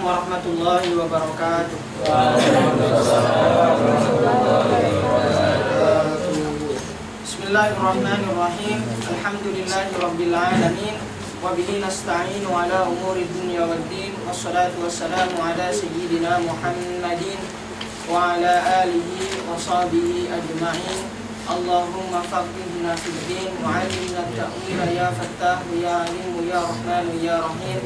warahmatullahi wabarakatuh. Bismillahirrahmanirrahim. Alhamdulillahirabbil alamin. Wa bihi nasta'inu ala umuri dunya waddin. Wassalatu wassalamu ala sayyidina Muhammadin wa ala alihi wa sahbihi ajma'in. Allahumma faqihna fid din wa 'allimna at-ta'wila ya fattah ya 'alim ya rahman ya rahim.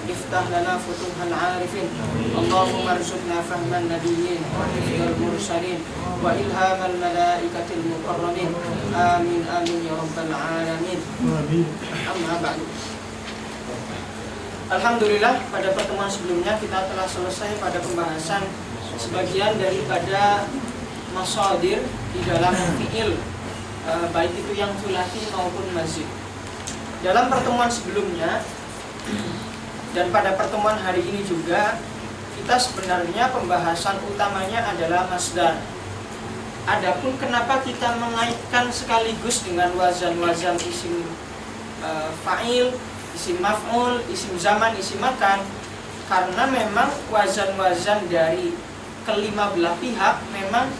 Iftah lana futuhal 'arifin. Allahumma arzuqna fahman nabiyyin wa hifdzal mursalin wa ilhamal malaikatil muqarrabin. Amin amin ya rabbal alamin. Amma ba'du. Alhamdulillah, pada pertemuan sebelumnya kita telah selesai pada pembahasan sebagian daripada masadir di dalam fi'il, baik itu yang thulathi maupun mazid. Dalam pertemuan sebelumnya dan pada pertemuan hari ini juga, kita sebenarnya pembahasan utamanya adalah masdar. Adapun kenapa kita mengaitkan sekaligus dengan wazan-wazan isim fa'il, isim maf'ul, isim zaman, isim makan, karena memang wazan-wazan dari kelima belah pihak memang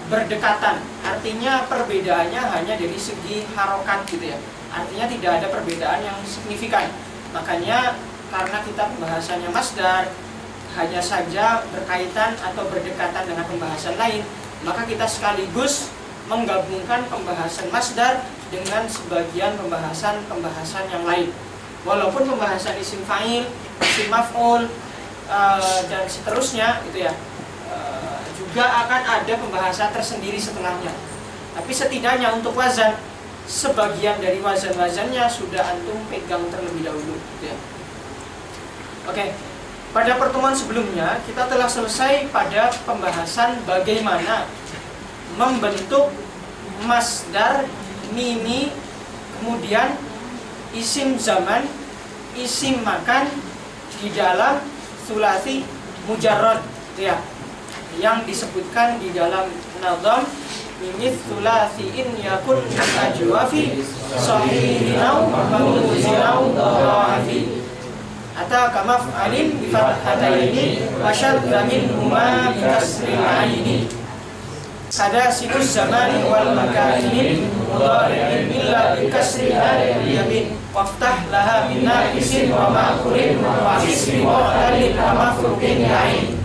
berdekatan. Artinya perbedaannya hanya dari segi harokat gitu ya. Artinya tidak ada perbedaan yang signifikan. Makanya karena kita pembahasannya masdar, hanya saja berkaitan atau berdekatan dengan pembahasan lain, maka kita sekaligus menggabungkan pembahasan masdar dengan sebagian pembahasan yang lain. Walaupun pembahasan isim fa'il, isim maf'ul, dan seterusnya gitu ya, juga akan ada pembahasan tersendiri setelahnya. Tapi setidaknya untuk wazan, sebagian dari wazan-wazannya sudah antum pegang terlebih dahulu gitu ya. Oke, pada pertemuan sebelumnya kita telah selesai pada pembahasan bagaimana membentuk masdar mimi, kemudian isim zaman, isim makan di dalam thulathi mujarrad ya, yang disebutkan di dalam nazam mimith thulathiin yakun ajwafi sahihinau mamuzirau dhafi ata kamaf'alin bifathataini wa syadda minhuma bikasril aini kada sinus zamani wal makani mudhari'in illa bikasril yamin waftah laha min naqisin wa ma'kurin wa ismi wa qalin kamafrukin ya'in.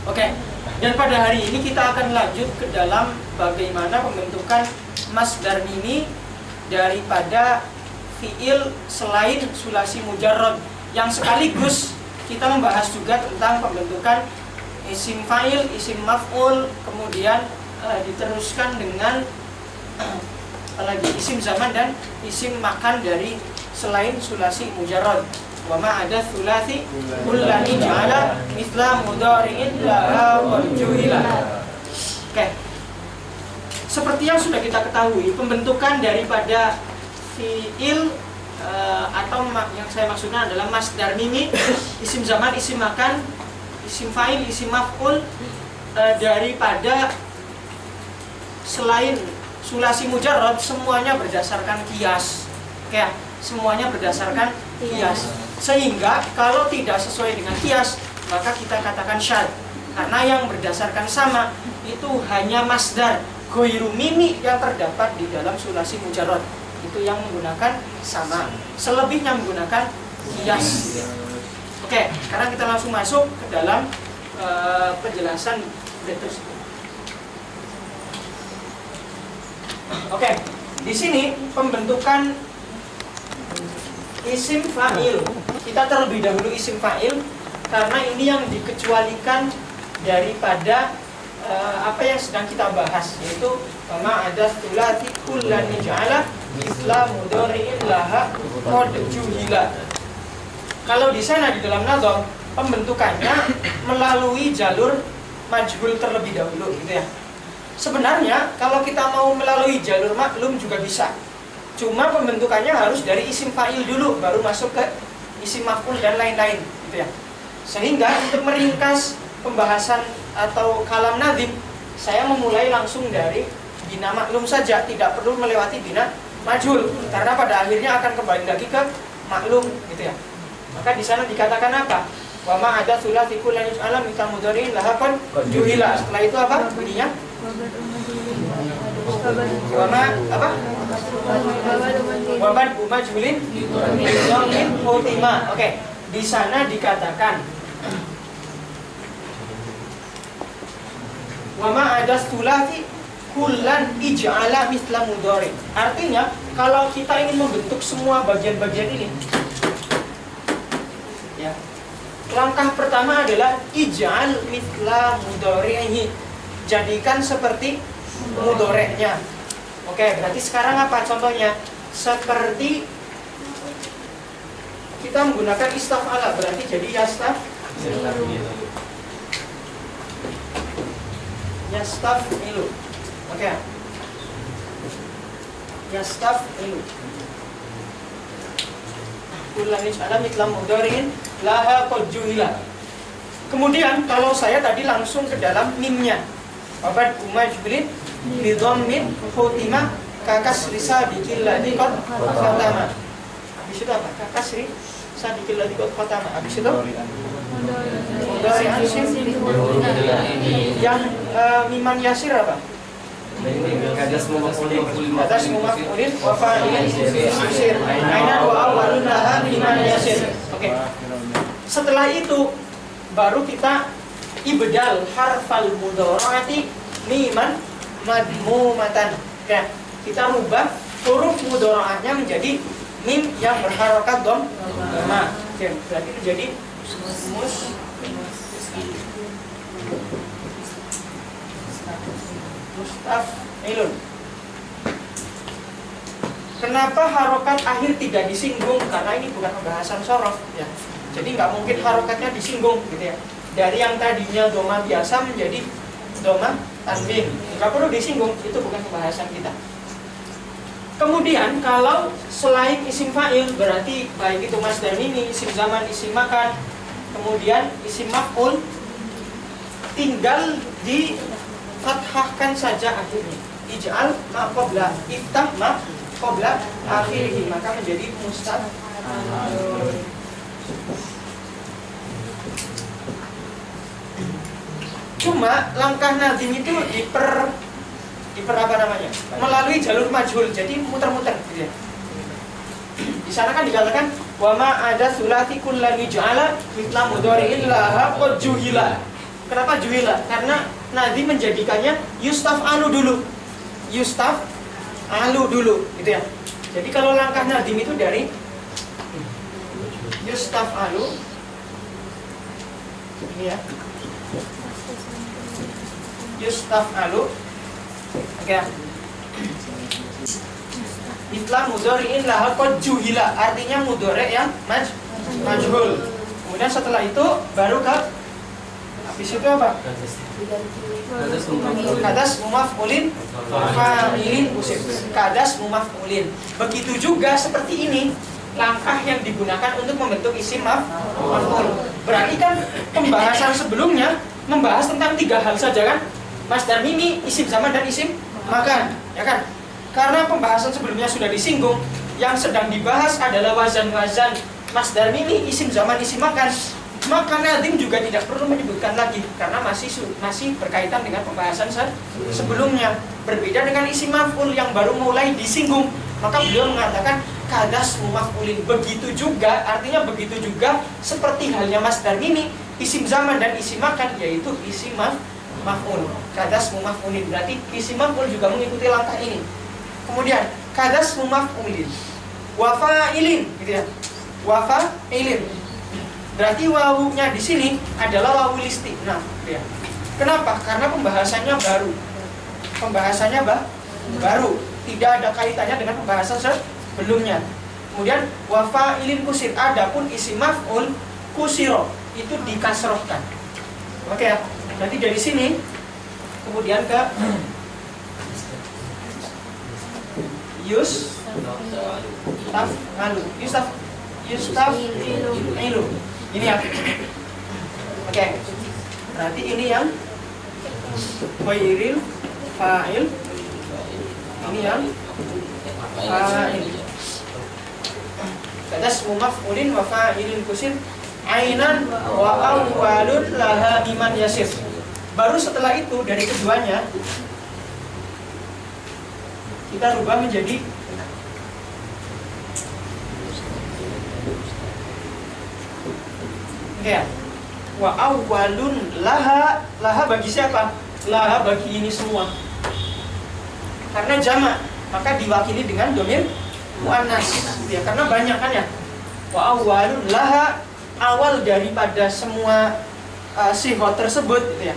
Oke, dan pada hari ini kita akan lanjut ke dalam bagaimana pembentukan masdar mimi daripada fi'il selain sulasi mujarrad, yang sekaligus kita membahas juga tentang pembentukan isim fa'il, isim maf'ul, kemudian diteruskan dengan apalagi isim zaman dan isim makan dari selain sulasi mujarrad. Wa ma ada thulathi kullani ja'ala mithla mudhari'in laha wa ju'ila. Oke. Seperti yang sudah kita ketahui, pembentukan daripada fi'il atau yang saya maksudnya adalah masdar mimi, isim zaman, isim makan, isim fa'il, isim maf'ul, daripada selain sulasi mujarrad semuanya berdasarkan qiyas. Oke, semuanya berdasarkan qiyas. Sehingga kalau tidak sesuai dengan qiyas, maka kita katakan syadz. Karena yang berdasarkan sama itu hanya masdar ghairu mimi yang terdapat di dalam sulasi mujarrad. Itu yang menggunakan sama. Selebihnya menggunakan qiyas. Oke, sekarang kita langsung masuk ke dalam penjelasan tersebut. Oke, di sini pembentukan isim fa'il. Kita terlebih dahulu isim fa'il karena ini yang dikecualikan daripada apa yang sedang kita bahas, yaitu ma ada thulathi kullan ja'ala mithla mudhari'in laha qad juhila. Kalau di sana di dalam nazam pembentukannya melalui jalur majhul terlebih dahulu gitu ya. Sebenarnya kalau kita mau melalui jalur maklum juga bisa. Cuma pembentukannya harus dari isim fa'il dulu baru masuk ke isim maf'ul dan lain-lain gitu ya. Sehingga untuk meringkas pembahasan atau kalam nadhim, saya memulai langsung dari bina maklum saja, tidak perlu melewati bina majhul karena pada akhirnya akan kembali lagi ke maklum gitu ya. Maka di sana dikatakan apa? Wa ma ada sulasi kullan yus'ala misal mudhari'in laha qad juhila. Setelah itu apa bunyinya? Wa ma apa? Wa bad majhulin min hutima. Oke. Di sana dikatakan wa ma ada sulasi kullan ij'ala misla mudhari'. Artinya kalau kita ingin membentuk semua bagian-bagian ini, ya, langkah pertama adalah ij'al misla mudhari'ihi. Jadikan seperti mudhari'nya. Oke, berarti sekarang apa contohnya? Seperti kita menggunakan istaf'ala, berarti jadi yastaf'ilu. Oke. Yastaf'ilu. Kullan yus'ala mithla mudhari'in laha qad juhila. Kemudian kalau saya tadi langsung ke dalam mimnya. Wabad umajbilin bidhammin hutima kakasri sadiqil ladzi qad khatama. Habis itu apa? Kakasri sadiqil ladzi qad khatama. Habis itu mudhari anshin yang miman yasir apa? Kadas mumafulin wa fa'ilin yasir. Aina wa awwalun laha miman yasir. Oke. Setelah itu baru kita ibdal harfal mudhari'ati miman madmumatan. Oke. Kita rubah huruf mudhari'ahnya menjadi mim yang berharokat dhamma. Oke, berarti itu jadi mustaf'ilun. Kenapa harokat akhir tidak disinggung? Karena ini bukan pembahasan shorof, ya. Jadi nggak mungkin harokatnya disinggung, gitu ya. Dari yang tadinya doma biasa menjadi doma tanwin, nggak perlu disinggung. Itu bukan pembahasan kita. Kemudian kalau selain isim fa'il, berarti baik itu masdar mimi, isim zaman, isim makan, kemudian isim maf'ul, tinggal di fathahkan saja akhirnya. Ij'al ma qabla, iftah ma qabla akhirih, maka menjadi mustaf. Cuma langkah nazim itu diper apa namanya? Melalui jalur majhul, jadi muter-muter gitu ya. Di sana kan dikatakan wa ma ada sulati kullan yuj'ala mithla mudhari'in laha qad juhila. Kenapa juhila? Karena nazim menjadikannya yustaf'alu dulu. Yustaf'alu dulu, gitu ya. Jadi kalau langkah nazim itu dari yustaf'alu ini ya. Yustaf'alu. Oke. Mithla mudhari'in laha qad juhila, artinya mudhari' yang majhul. Kemudian setelah itu baru ke habis itu apa? Kadas mumaf'ulin fa'ilin usif. Kadas mumaf'ulin. Begitu juga seperti ini langkah yang digunakan untuk membentuk isim maf'ul. Berarti kan pembahasan sebelumnya membahas tentang 3 hal saja kan? Masdar mimi, isim zaman dan isim makan, ya kan? Karena pembahasan sebelumnya sudah disinggung, yang sedang dibahas adalah wazan-wazan masdar mimi, isim zaman, isim makan. Maka nazim juga tidak perlu menyebutkan lagi karena masih berkaitan dengan pembahasan sebelumnya. Berbeda dengan isim maf'ul yang baru mulai disinggung, maka beliau mengatakan kadas mumaf'ulin. Begitu juga, artinya begitu juga seperti halnya masdar mimi, isim zaman dan isim makan, yaitu isim maf'ul. Kadas mumaf'ulin, berarti isim maf'ul juga mengikuti langkah ini. Kemudian kadas mumaf'ulin wa fa'ilin, gitu ya. Wa fa'ilin. Berarti wawunya di sini adalah wawul istiqnaf, gitu ya. Kenapa? Karena pembahasannya baru. Pembahasannya baru, tidak ada kaitannya dengan pembahasan sebelumnya. Kemudian wa fa'ilin kusir, adapun isim maf'ul kusiro itu dikasrohkan. Oke ya. Nanti dari sini kemudian ke yustaf'ilu. Ini yang oke. Berarti ini yang ghairil fa'il. Ini yang fa'il. Kadas mumaf'ulin wa fa'ilin kusir ainan wa awwalun laha miman yasir. Baru setelah itu dari keduanya kita rubah menjadi ya. Wa awwalun laha, laha bagi siapa? Laha bagi ini semua. Karena jamak, maka diwakili dengan domir muannas. Ya, karena banyak kan ya. Wa awwalun laha, awal daripada semua sifat tersebut gitu ya.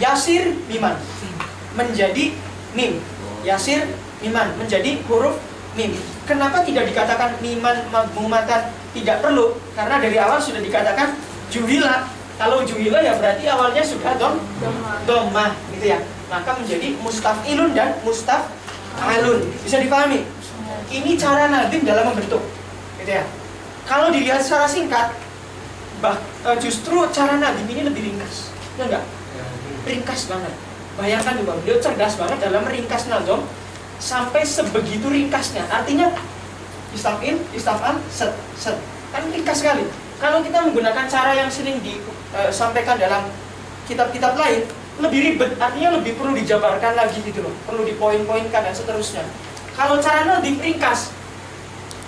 Yasir miman menjadi mim. Yasir miman menjadi huruf mim. Kenapa tidak dikatakan miman madmumatan? Tidak perlu, karena dari awal sudah dikatakan juhila. Kalau juhila ya berarti awalnya sudah dhammah gitu ya. Maka menjadi mustaf'ilun dan mustaf'alun. Bisa dipahami? Ini cara nadim dalam membentuk gitu ya. Kalau dilihat secara singkat, justru cara nadim ini lebih ringkas. Ya enggak? Ringkas banget. Bayangkan juga, beliau cerdas banget dalam meringkas nazom sampai sebegitu ringkasnya. Artinya istaf'il, istaf'al, set. Kan ringkas sekali. Kalau kita menggunakan cara yang sering disampaikan dalam kitab-kitab lain, lebih ribet, artinya lebih perlu dijabarkan lagi gitu loh, perlu dipoin-poinkan dan seterusnya. Kalau cara nadim ringkas,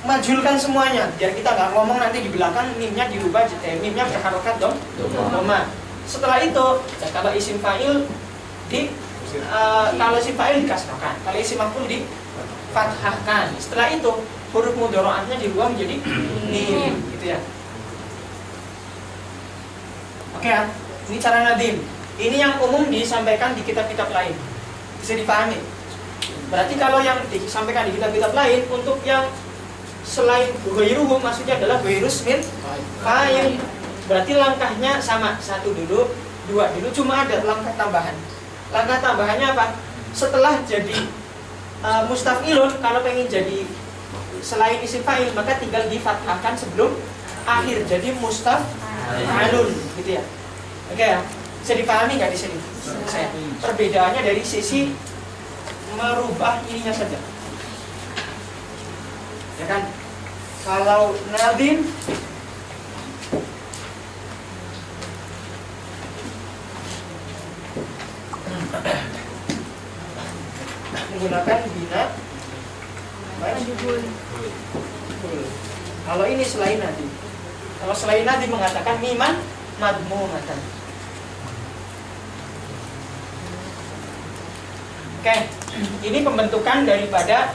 majulkan semuanya, biar kita nggak ngomong nanti di belakang mimnya dirubah, mimnya berharokat dong, doma. Setelah itu, ya, kalau isim fa'il kalau isim fa'il dikasrahkan, kalau isim maf'ul difathahkan. Setelah itu huruf mudhari'atnya dirubah menjadi mim, gitu ya. Oke ya, ini cara nadim. Ini yang umum disampaikan di kitab-kitab lain. Bisa dipahami. Berarti kalau yang disampaikan di kitab-kitab lain, untuk yang selain ghairuhu maksudnya adalah ghairus min fa'il. Berarti langkahnya sama, 1 dulu, 2 dulu, cuma ada langkah tambahan. Langkah tambahannya apa? Setelah jadi mustaf'ilun, kalau pengen jadi selain isim fa'il, maka tinggal difathahkan sebelum akhir, jadi mustaf'alun gitu ya. Oke ya, bisa dipahami nggak di sini? Perbedaannya dari sisi merubah ininya saja, ya kan? Kalau nadim menggunakan bina majhul. Kalau ini selain nadim. Kalau selain nadim mengatakan miman madmumatan. Oke, ini pembentukan daripada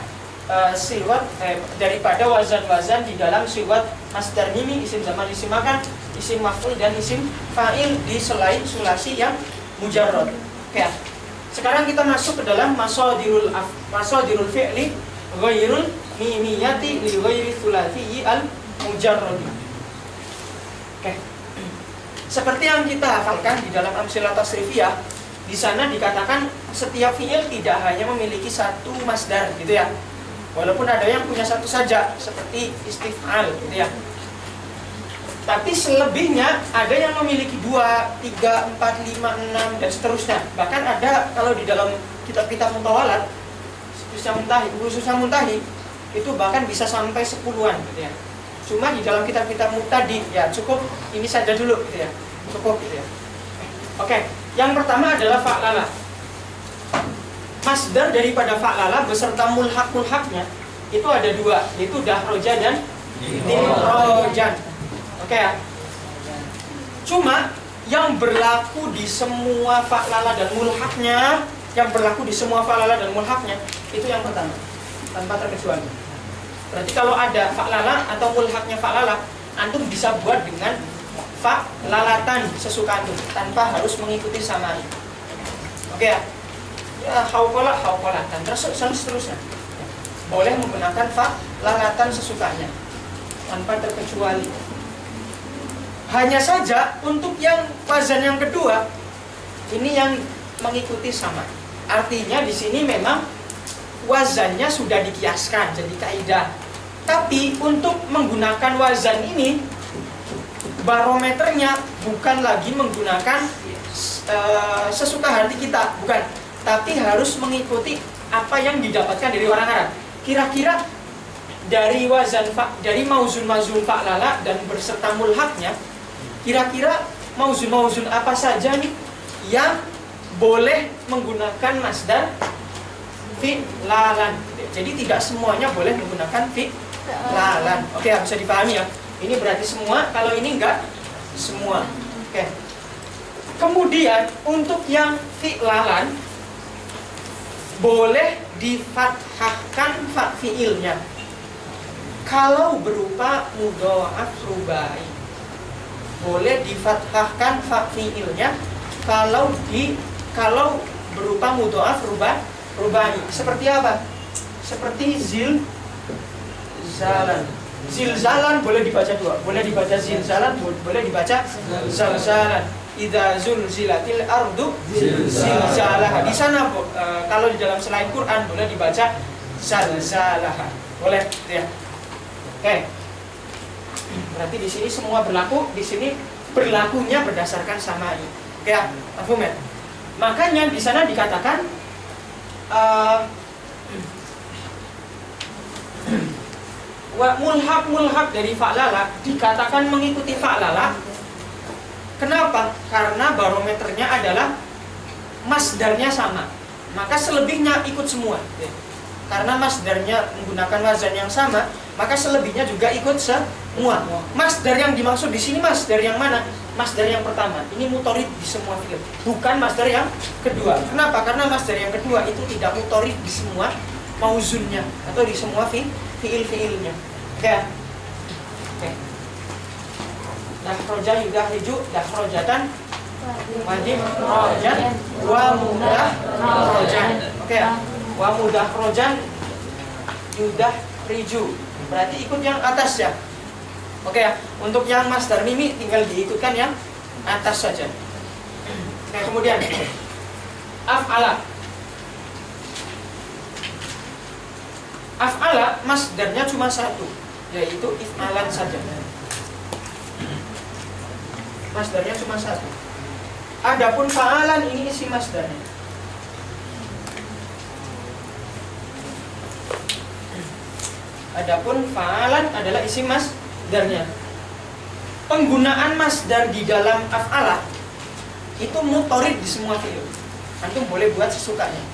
daripada wazan-wazan di dalam siwat masdar mimi, isim zaman, isim makan, isim maf'ul dan isim fa'il di selain sulasi yang mujarrad. Oke. Sekarang kita masuk ke dalam masadirul fi'li ghairul mimiyati li ghairi thulathi al mujarrad. Oke. Seperti yang kita hafalkan di dalam amsilah tasrifiyah, di sana dikatakan setiap fi'il tidak hanya memiliki satu masdar gitu ya. Walaupun ada yang punya satu saja seperti istif'al gitu ya. Tapi selebihnya ada yang memiliki 2, 3, 4, 5, 6 dan seterusnya. Bahkan ada kalau di dalam kitab-kitab mutawalat khususnya muntahi itu bahkan bisa sampai 10-an gitu ya. Cuma di dalam kitab-kitab muqtadi ya cukup ini saja dulu gitu ya. Cukup gitu ya. Oke, yang pertama adalah fa'lala. Masdar daripada fa'lala beserta mulhaq-mulhaqnya itu ada 2, yaitu dahroja dan dimrojan. Oke ya. Cuma yang berlaku di semua fa'lala dan mulhaqnya, itu yang pertama, tanpa terkecuali. Berarti kalau ada fa'lala atau mulhaqnya fa'lala, antum bisa buat dengan fa'lalatan sesuka antum tanpa harus mengikuti samai. Oke ya. Ya hauqolatan terus seterusnya. Boleh menggunakan fa'lalatan sesukanya tanpa terkecuali. Hanya saja untuk yang wazan yang kedua ini yang mengikuti sama. Artinya di sini memang wazannya sudah dikiaskan jadi kaidah. Tapi untuk menggunakan wazan ini barometernya bukan lagi menggunakan sesuka hati kita, bukan. Tapi harus mengikuti apa yang didapatkan dari orang Arab. Kira-kira dari dari mauzun fa'lala dan berserta mulhaknya, kira-kira mauzun apa saja nih yang boleh menggunakan masdar fi'lalan. Jadi tidak semuanya boleh menggunakan fi'lalan. Oke, bisa dipahami ya. Ini berarti semua, kalau ini enggak semua. Oke. Kemudian untuk yang fi'lalan boleh difathahkan fa fi'ilnya kalau berupa mudha'af rubai. Boleh difathahkan fa fi'ilnya kalau berupa mudha'af rubai. Seperti apa? Seperti zilzalan boleh dibaca dua. Boleh dibaca zilzalan, boleh dibaca zalzalan. Idza zulzilatil ardu zilzalaha. Di sana kalau di dalam selain Quran boleh dibaca zalzalaha. Boleh ya. Oke. Berarti di sini semua berlaku, di sini berlakunya berdasarkan samai. Oke ya, paham ya? Makanya di sana dikatakan mulhaq dari fa'lala dikatakan mengikuti fa'lala. Kenapa? Karena barometernya adalah masdarnya sama, maka selebihnya ikut semua. Karena masdarnya menggunakan wazan yang sama, maka selebihnya juga ikut semua. Masdar yang dimaksud di sini masdar yang mana? Masdar yang pertama. Ini mutorid di semua fi'il, bukan masdar yang kedua. Kenapa? Karena masdar yang kedua itu tidak mutorid di semua mauzunnya atau di semua fi'il-fi'ilnya. Oke. Dakhroja juga hiju dakhrojatan wajib rojan wa mudah rojan. Oke. Wa mudah rojan yudah riju. Berarti ikut yang atas ya. Oke ya. Untuk yang masdar mimi tinggal diikutkan yang atas saja. Oke, kemudian af'ala. Af'ala masdarnya cuma satu, yaitu if'alan saja. Masdarnya cuma satu. Adapun fa'alan ini isi masdarnya. Adapun fa'alan adalah isi masdarnya. Penggunaan masdar di dalam af'ala itu mutorid di semua fi'il. Antum boleh buat sesukanya.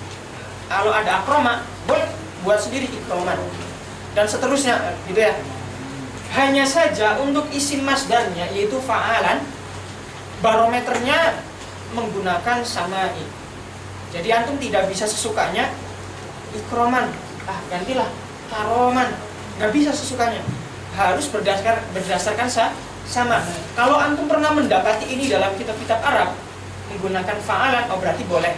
Kalau ada akroma, boleh buat sendiri ikroman. Dan seterusnya, gitu ya. Hanya saja untuk isim masdarnya yaitu fa'alan, barometernya menggunakan samai. Jadi antum tidak bisa sesukanya ikroman, gantilah karoman. Nggak bisa sesukanya. Harus berdasarkan sama. Kalau antum pernah mendapati ini dalam kitab-kitab Arab menggunakan fa'alan, berarti boleh.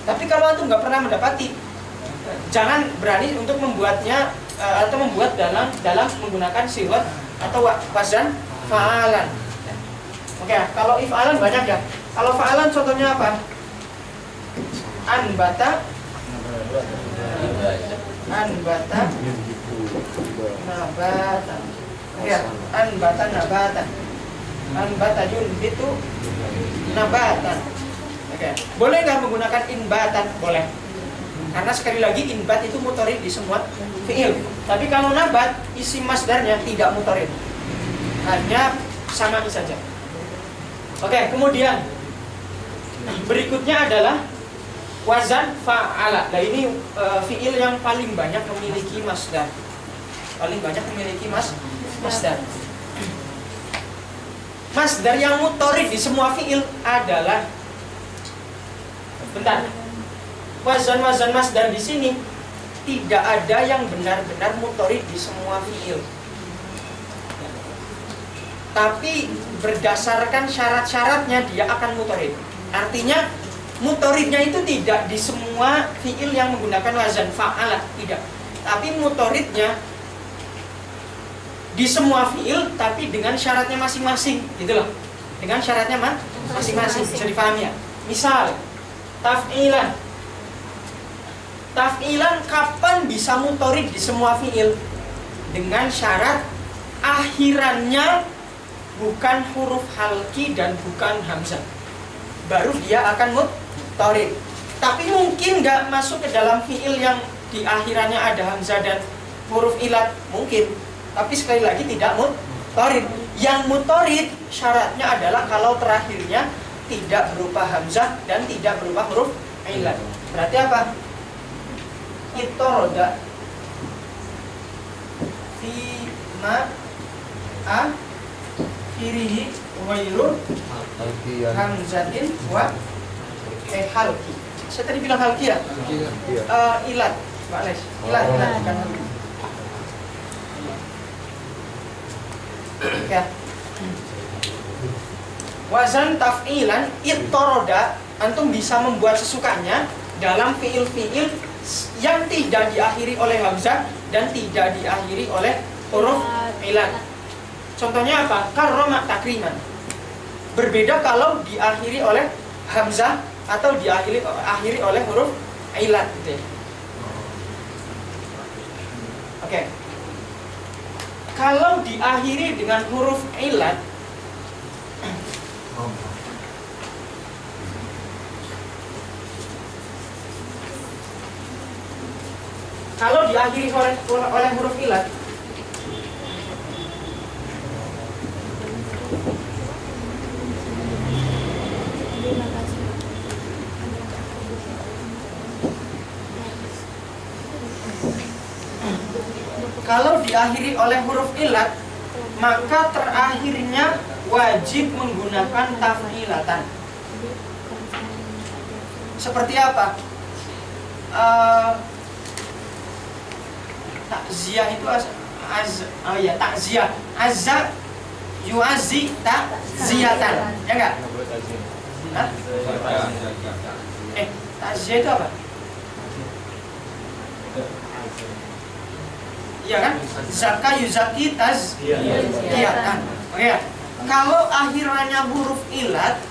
Tapi kalau antum nggak pernah mendapati, jangan berani untuk membuatnya atau membuat dalam menggunakan siwat atau wazan fa'alan. Oke, kalau if'alan banyak ya. Kalau fa'alan contohnya apa? Anbata nabatan. Ya, anbata nabatan. Anbata yunbitu nabatan. Oke. Boleh nggak menggunakan inbatan? Boleh. Karena sekali lagi inbat itu mutorid di semua fi'il. Tapi kalau nabat isi masdarnya tidak mutorid, hanya sama saja. Oke, kemudian berikutnya adalah wazan fa'ala. Nah ini fi'il yang paling banyak memiliki masdar. Paling banyak memiliki masdar. Masdar yang mutorid di semua fi'il adalah, bentar, wazan-wazan masdar di sini tidak ada yang benar-benar mutorid di semua fi'il. Tapi berdasarkan syarat-syaratnya dia akan mutorid. Artinya mutoridnya itu tidak di semua fi'il yang menggunakan wazan fa'ala, tidak. Tapi mutoridnya di semua fi'il tapi dengan syaratnya masing-masing, gitu loh. Dengan syaratnya masing-masing, bisa dipahami ya. Misal taf'ilan. Taf'ilan kapan bisa mutorid di semua fi'il? Dengan syarat akhirannya bukan huruf halki dan bukan hamzah, baru dia akan mutorid. Tapi mungkin nggak masuk ke dalam fi'il yang di akhirannya ada hamzah dan huruf ilat mungkin, tapi sekali lagi tidak mutorid. Yang mutorid syaratnya adalah kalau terakhirnya tidak berupa hamzah dan tidak berupa huruf ilat. Berarti apa? Ittoroda fi ma akhirihi ghairu hamzatin wa halki. Saya tadi bilang halki ya? Ilat, Mbak Les. Ilat bukan halki. Ya. Wazan taf'ilan ittoroda, antum bisa membuat sesukanya dalam fiil-fiil yang tidak diakhiri oleh hamzah dan tidak diakhiri oleh huruf ilat. Contohnya apa? Karroma takriman. Berbeda kalau diakhiri oleh hamzah atau diakhiri oleh huruf ilat gitu ya. Oke. Kalau diakhiri dengan huruf ilat, kalau diakhiri oleh huruf ilat, kalau diakhiri oleh huruf ilat, maka terakhirnya wajib menggunakan taf'ilatan. Seperti apa? Takziah itu takziah. Azza yu'azzi takziyatan. Ya enggak? Takziah itu apa? Iya kan? Zaka yuzaki tazkiyatan. Oke. Kalau akhirannya huruf ilat,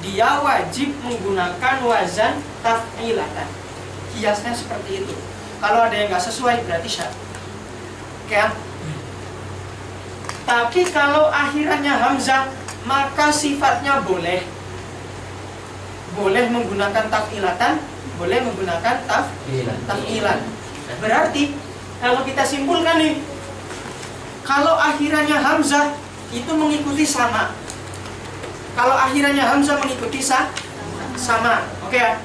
dia wajib menggunakan wazan taf'ilatan. Kiasnya seperti itu. Kalau ada yang nggak sesuai berarti syad. Oke. Tapi kalau akhirannya hamzah, maka sifatnya boleh menggunakan taf'ilatan, boleh menggunakan taf'ilan. Berarti kalau kita simpulkan nih, kalau akhirannya hamzah itu mengikuti sama. Kalau akhirannya hamzah mengikuti sama. Oke ya.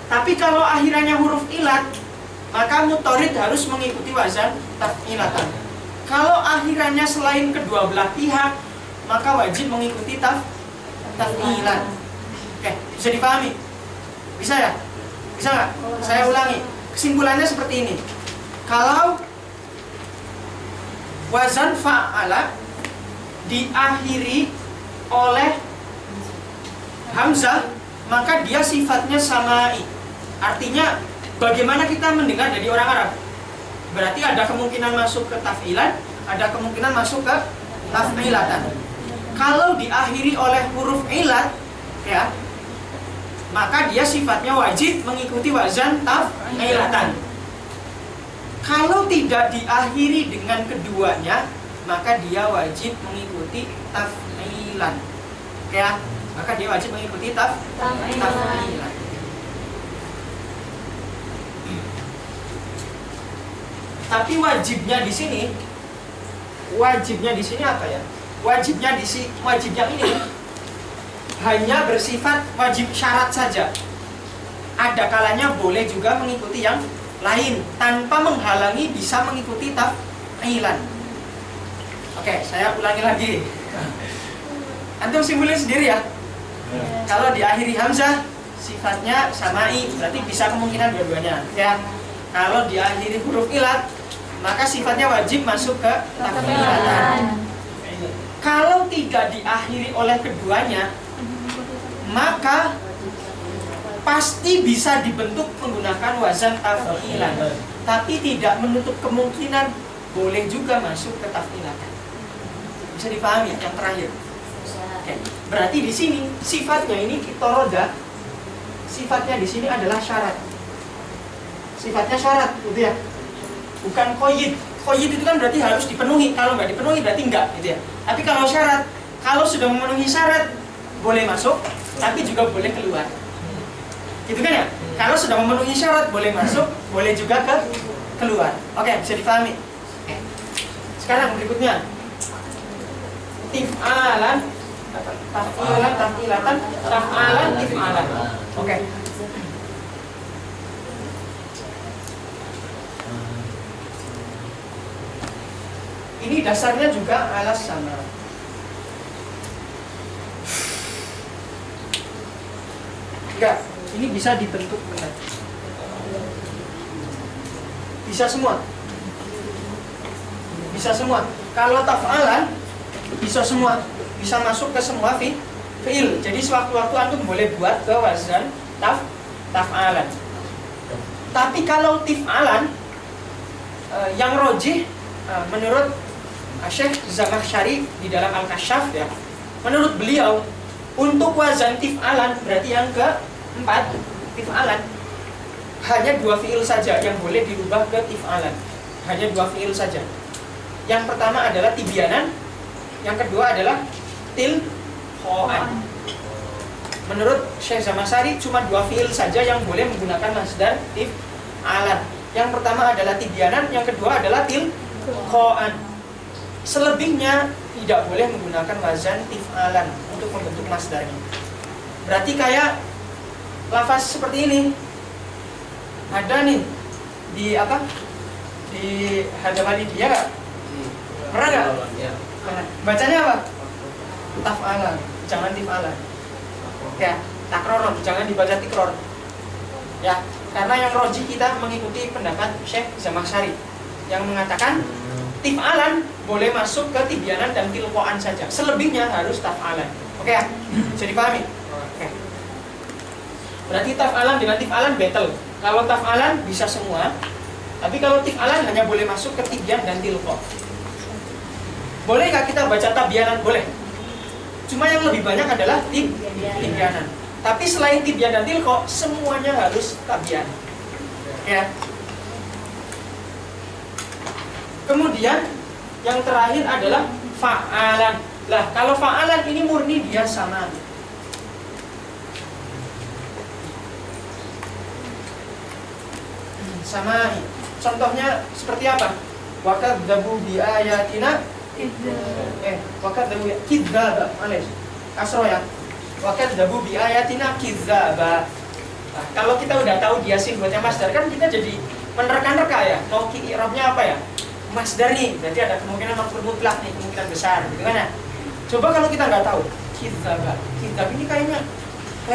Tapi kalau akhirannya huruf ilat, maka mutorid harus mengikuti wazan taf'ilatan. Kalau akhirannya selain kedua belah pihak, maka wajib mengikuti taf'ilan. Oke, bisa dipahami? Bisa ya? Bisa nggak? Saya ulangi. Kesimpulannya seperti ini. Kalau wazan fa'ala diakhiri oleh hamzah, maka dia sifatnya samai. Artinya bagaimana kita mendengar dari orang Arab? Berarti ada kemungkinan masuk ke taf'ilan, ada kemungkinan masuk ke taf'ilatan. Kalau diakhiri oleh huruf ilat, ya, maka dia sifatnya wajib mengikuti wazan taf'ilatan. Kalau tidak diakhiri dengan keduanya, maka dia wajib mengikuti taf'ilan. Ya, maka dia wajib mengikuti taf'ilan. Tapi wajibnya di sini apa ya? Wajibnya ini hanya bersifat wajib syarat saja. Ada kalanya boleh juga mengikuti yang lain tanpa menghalangi bisa mengikuti taf'ilan. Oke, saya ulangi lagi. Antum simpulin sendiri ya. Kalau diakhiri hamzah sifatnya samai, berarti bisa kemungkinan dua-duanya. Ya. Kalau diakhiri huruf ilat, maka sifatnya wajib masuk ke taf'ilatan. Kalau tidak diakhiri oleh keduanya, maka pasti bisa dibentuk menggunakan wazan taf'ilan. Tapi tidak menutup kemungkinan boleh juga masuk ke taf'ilatan. Bisa dipahami yang terakhir? Oke. Berarti di sini sifatnya ini ittoroda. Sifatnya di sini adalah syarat. Sifatnya syarat, gitu ya. Bukan qayyid. Qayyid itu kan berarti harus dipenuhi. Kalau nggak dipenuhi berarti enggak, gitu ya. Tapi kalau syarat, kalau sudah memenuhi syarat boleh masuk, tapi juga boleh keluar. Gitu kan ya? Kalau sudah memenuhi syarat boleh masuk, boleh juga keluar. Oke, bisa dipahami. Oke. Sekarang berikutnya tif'alan, taf'ilan, taf'ilatan, taf'alan, tif'alan. Oke. Ini dasarnya juga alas sama. Enggak, ini bisa dibentuk benar. Bisa semua. Bisa semua. Kalau taf'alan bisa semua, bisa masuk ke semua fi'il. Jadi sewaktu-waktu antum boleh buat ke wazan taf'alan. Tapi kalau tif'alan yang rojih menurut Syekh Zamakhsyari di dalam Al-Kasyaf ya, menurut beliau untuk wazan tif'alan berarti yang keempat tif'alan hanya 2 fi'il saja yang boleh dirubah ke tif'alan. Hanya 2 fi'il saja. Yang pertama adalah tibyanan, yang kedua adalah tilqa'an. Menurut Syekh Zamakhsyari cuma 2 fi'il saja yang boleh menggunakan masdar tif'alan. Yang pertama adalah tibyanan, yang kedua adalah tilqa'an. Selebihnya tidak boleh menggunakan wazan tif'alan untuk membentuk masdarnya. Berarti kayak lafaz seperti ini. Ada nih di apa? Di hadapan dia nggak? Pernah nggak? Pernah. Bacanya apa? Taf'alan, jangan tif'alan. Ya, takror, jangan dibaca tikror. Ya, karena yang roji kita mengikuti pendapat Syekh Zamakhsyari yang mengatakan tif'alan boleh masuk ke tibyanan dan tilqa'an saja. Selebihnya harus taf'alan. Oke ya? Bisa dipahami? Oke. Berarti taf'alan dengan tif'alan battle. Kalau taf'alan bisa semua, tapi kalau tif'alan hanya boleh masuk ke tibyan dan tilqa'. Boleh nggak kita baca tabyanan? Boleh. Cuma yang lebih banyak adalah tibyanan. Tapi selain tibyan dan tilqa', semuanya harus tabyan. Ya. Kemudian yang terakhir adalah fa'alan. Lah, kalau fa'alan ini murni dia sama. Sama. Contohnya seperti apa? Wa kadzabu bi ayatina wa kadzabu kidzaba. Males. Kasro ya. Wa kadzabu bi ayatina kidzaba. Nah, kalau kita udah tahu dia singgotnya masdar kan kita jadi menerka-nerka ya. Mau i'rabnya apa ya? Masdar nih, berarti ada kemungkinan maf'ul mutlak nih, kemungkinan besar, gitu kan ya? Coba kalau kita nggak tahu, kidzab ini kayaknya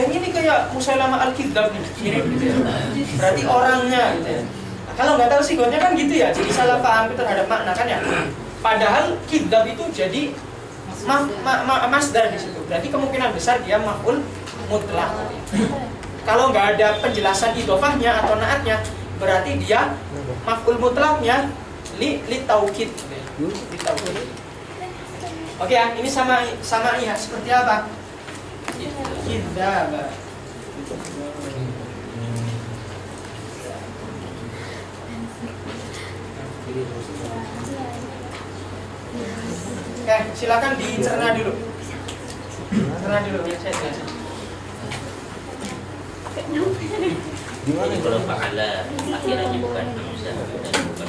ini kayak Musailama al-Kidzab nih, mirip gitu ya. Berarti orangnya gitu ya. Nah, kalau nggak tahu sigotnya kan gitu ya, jadi salah paham terhadap makna kan ya. Padahal kidzab itu jadi masdar di situ. Berarti kemungkinan besar dia maf'ul mutlak. Kalau nggak ada penjelasan idhofahnya atau naatnya, berarti dia maf'ul mutlaknya li taukid. Oke ya, ini sama ya, seperti apa? Kidzaba. Oke, silakan dicerna dulu. Cerna dulu ya, saya jelasin. Jadi kalau fa'ala akhirnya bukan hamzah dan bukan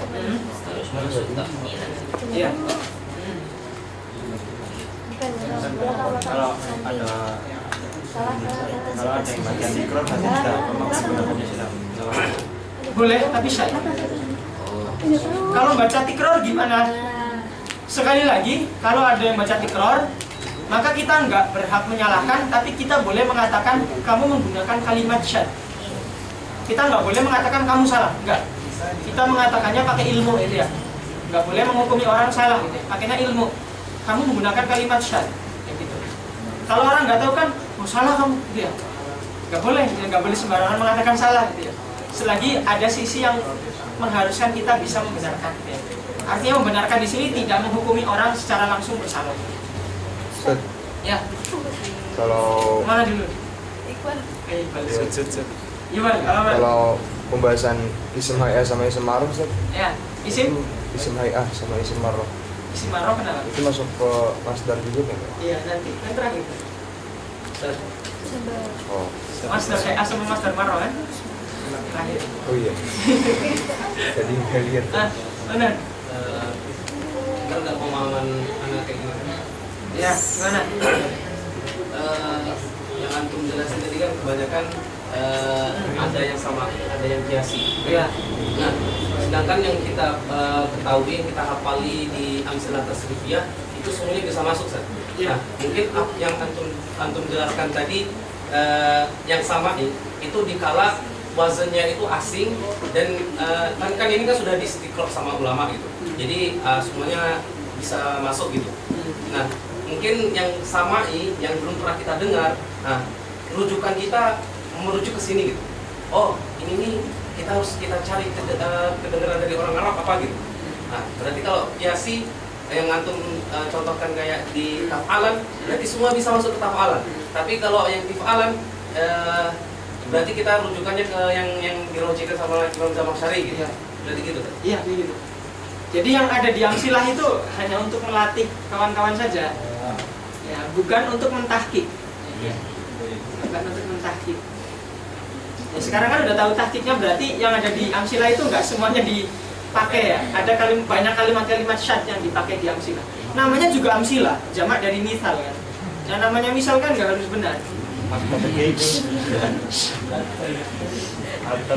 huruf harus masuk taf'ilan. Iya. Kalau ada yang bagian tikrar nanti kita menggunakannya silam. Boleh, tapi saya. Kalau baca tikror gimana? Sekali lagi, kalau ada yang baca tikror, maka kita nggak berhak menyalahkan, tapi kita boleh mengatakan kamu menggunakan kalimat syad. Kita nggak boleh mengatakan kamu salah, nggak. Kita mengatakannya pakai ilmu itu ya. Nggak boleh menghukumi orang salah, gitu. Pakainya ilmu. Kamu menggunakan kalimat syad, gitu. Kalau orang nggak tahu kan, oh salah kamu, gitu ya. Nggak boleh sembarangan mengatakan salah, gitu ya. Selagi ada sisi yang mengharuskan kita bisa membenarkan, gitu ya. Artinya membenarkan di sini tidak menghukumi orang secara langsung bersalah. Ustaz, Ya. kalau Mana dulu? Gimana? kalau pembahasan isim hay'ah sama isim ma'ruf, Ustaz, Ya, isim hay'ah sama isim ma'ruf isim ma'ruf kenapa? itu masuk ke masdar juga kan? Iya, nanti yang terakhir. Oh, Masdar hay'ah sama masdar ma'ruf kan? Akhir. Oh iya. Jadi nggak lihat. Benar. Kan nggak pemahaman anak kayak gini. Ya, gimana? Yang antum jelasin tadi kan kebanyakan ada yang sama, ada yang kiasi. Iya. Nah, sedangkan yang kita ketahui, yang kita hafali di amsilah tasrifiyah itu semuanya bisa masuk, Ustaz. Iya. Nah, mungkin yang antum jelaskan tadi yang sama itu dikala wazannya itu asing dan kan ini kan sudah diistiqror sama ulama gitu. Jadi semuanya bisa masuk gitu. Nah, mungkin yang samai yang belum pernah kita dengar, nah rujukan kita merujuk ke sini gitu. Oh, ini nih kita cari kedengaran dari orang Arab apa gitu. Nah, berarti kalau kiasi yang antum contohkan kayak di taf'alan, berarti semua bisa masuk ke taf'alan. Tapi kalau yang tif'alan berarti kita rujukannya ke yang dirojikan sama Imam Zamakhsyari gitu. Iya. Berarti gitu kan? Iya, begitu. Jadi yang ada di amsilah itu hanya untuk melatih kawan-kawan saja. Ya, bukan untuk mentahqiq. Bukan untuk mentahqiq. Ya, sekarang kan udah tahu tahqiqnya, berarti yang ada di amsilah itu enggak semuanya dipakai ya. Ada banyak kalimat-kalimat syad yang dipakai di amsilah. Namanya juga amsilah, jamak dari misal kan. Yang namanya misal kan enggak harus benar.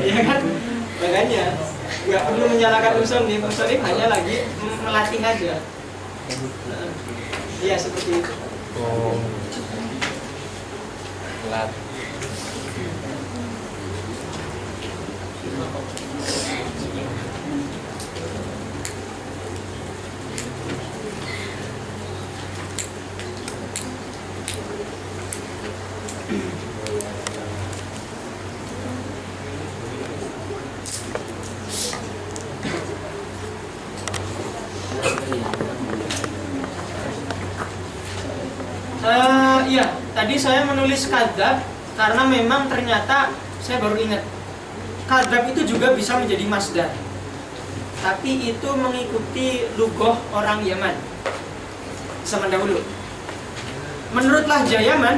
Iya kan? Makanya nggak perlu menyalahkan musonif hanya lagi melatih aja. Iya seperti itu. Oh. Iya, tadi saya menulis kadzab karena memang ternyata saya baru ingat kadzab itu juga bisa menjadi masdar. Tapi itu mengikuti lugoh orang Yaman zaman dahulu. Menurut Lahja Yaman,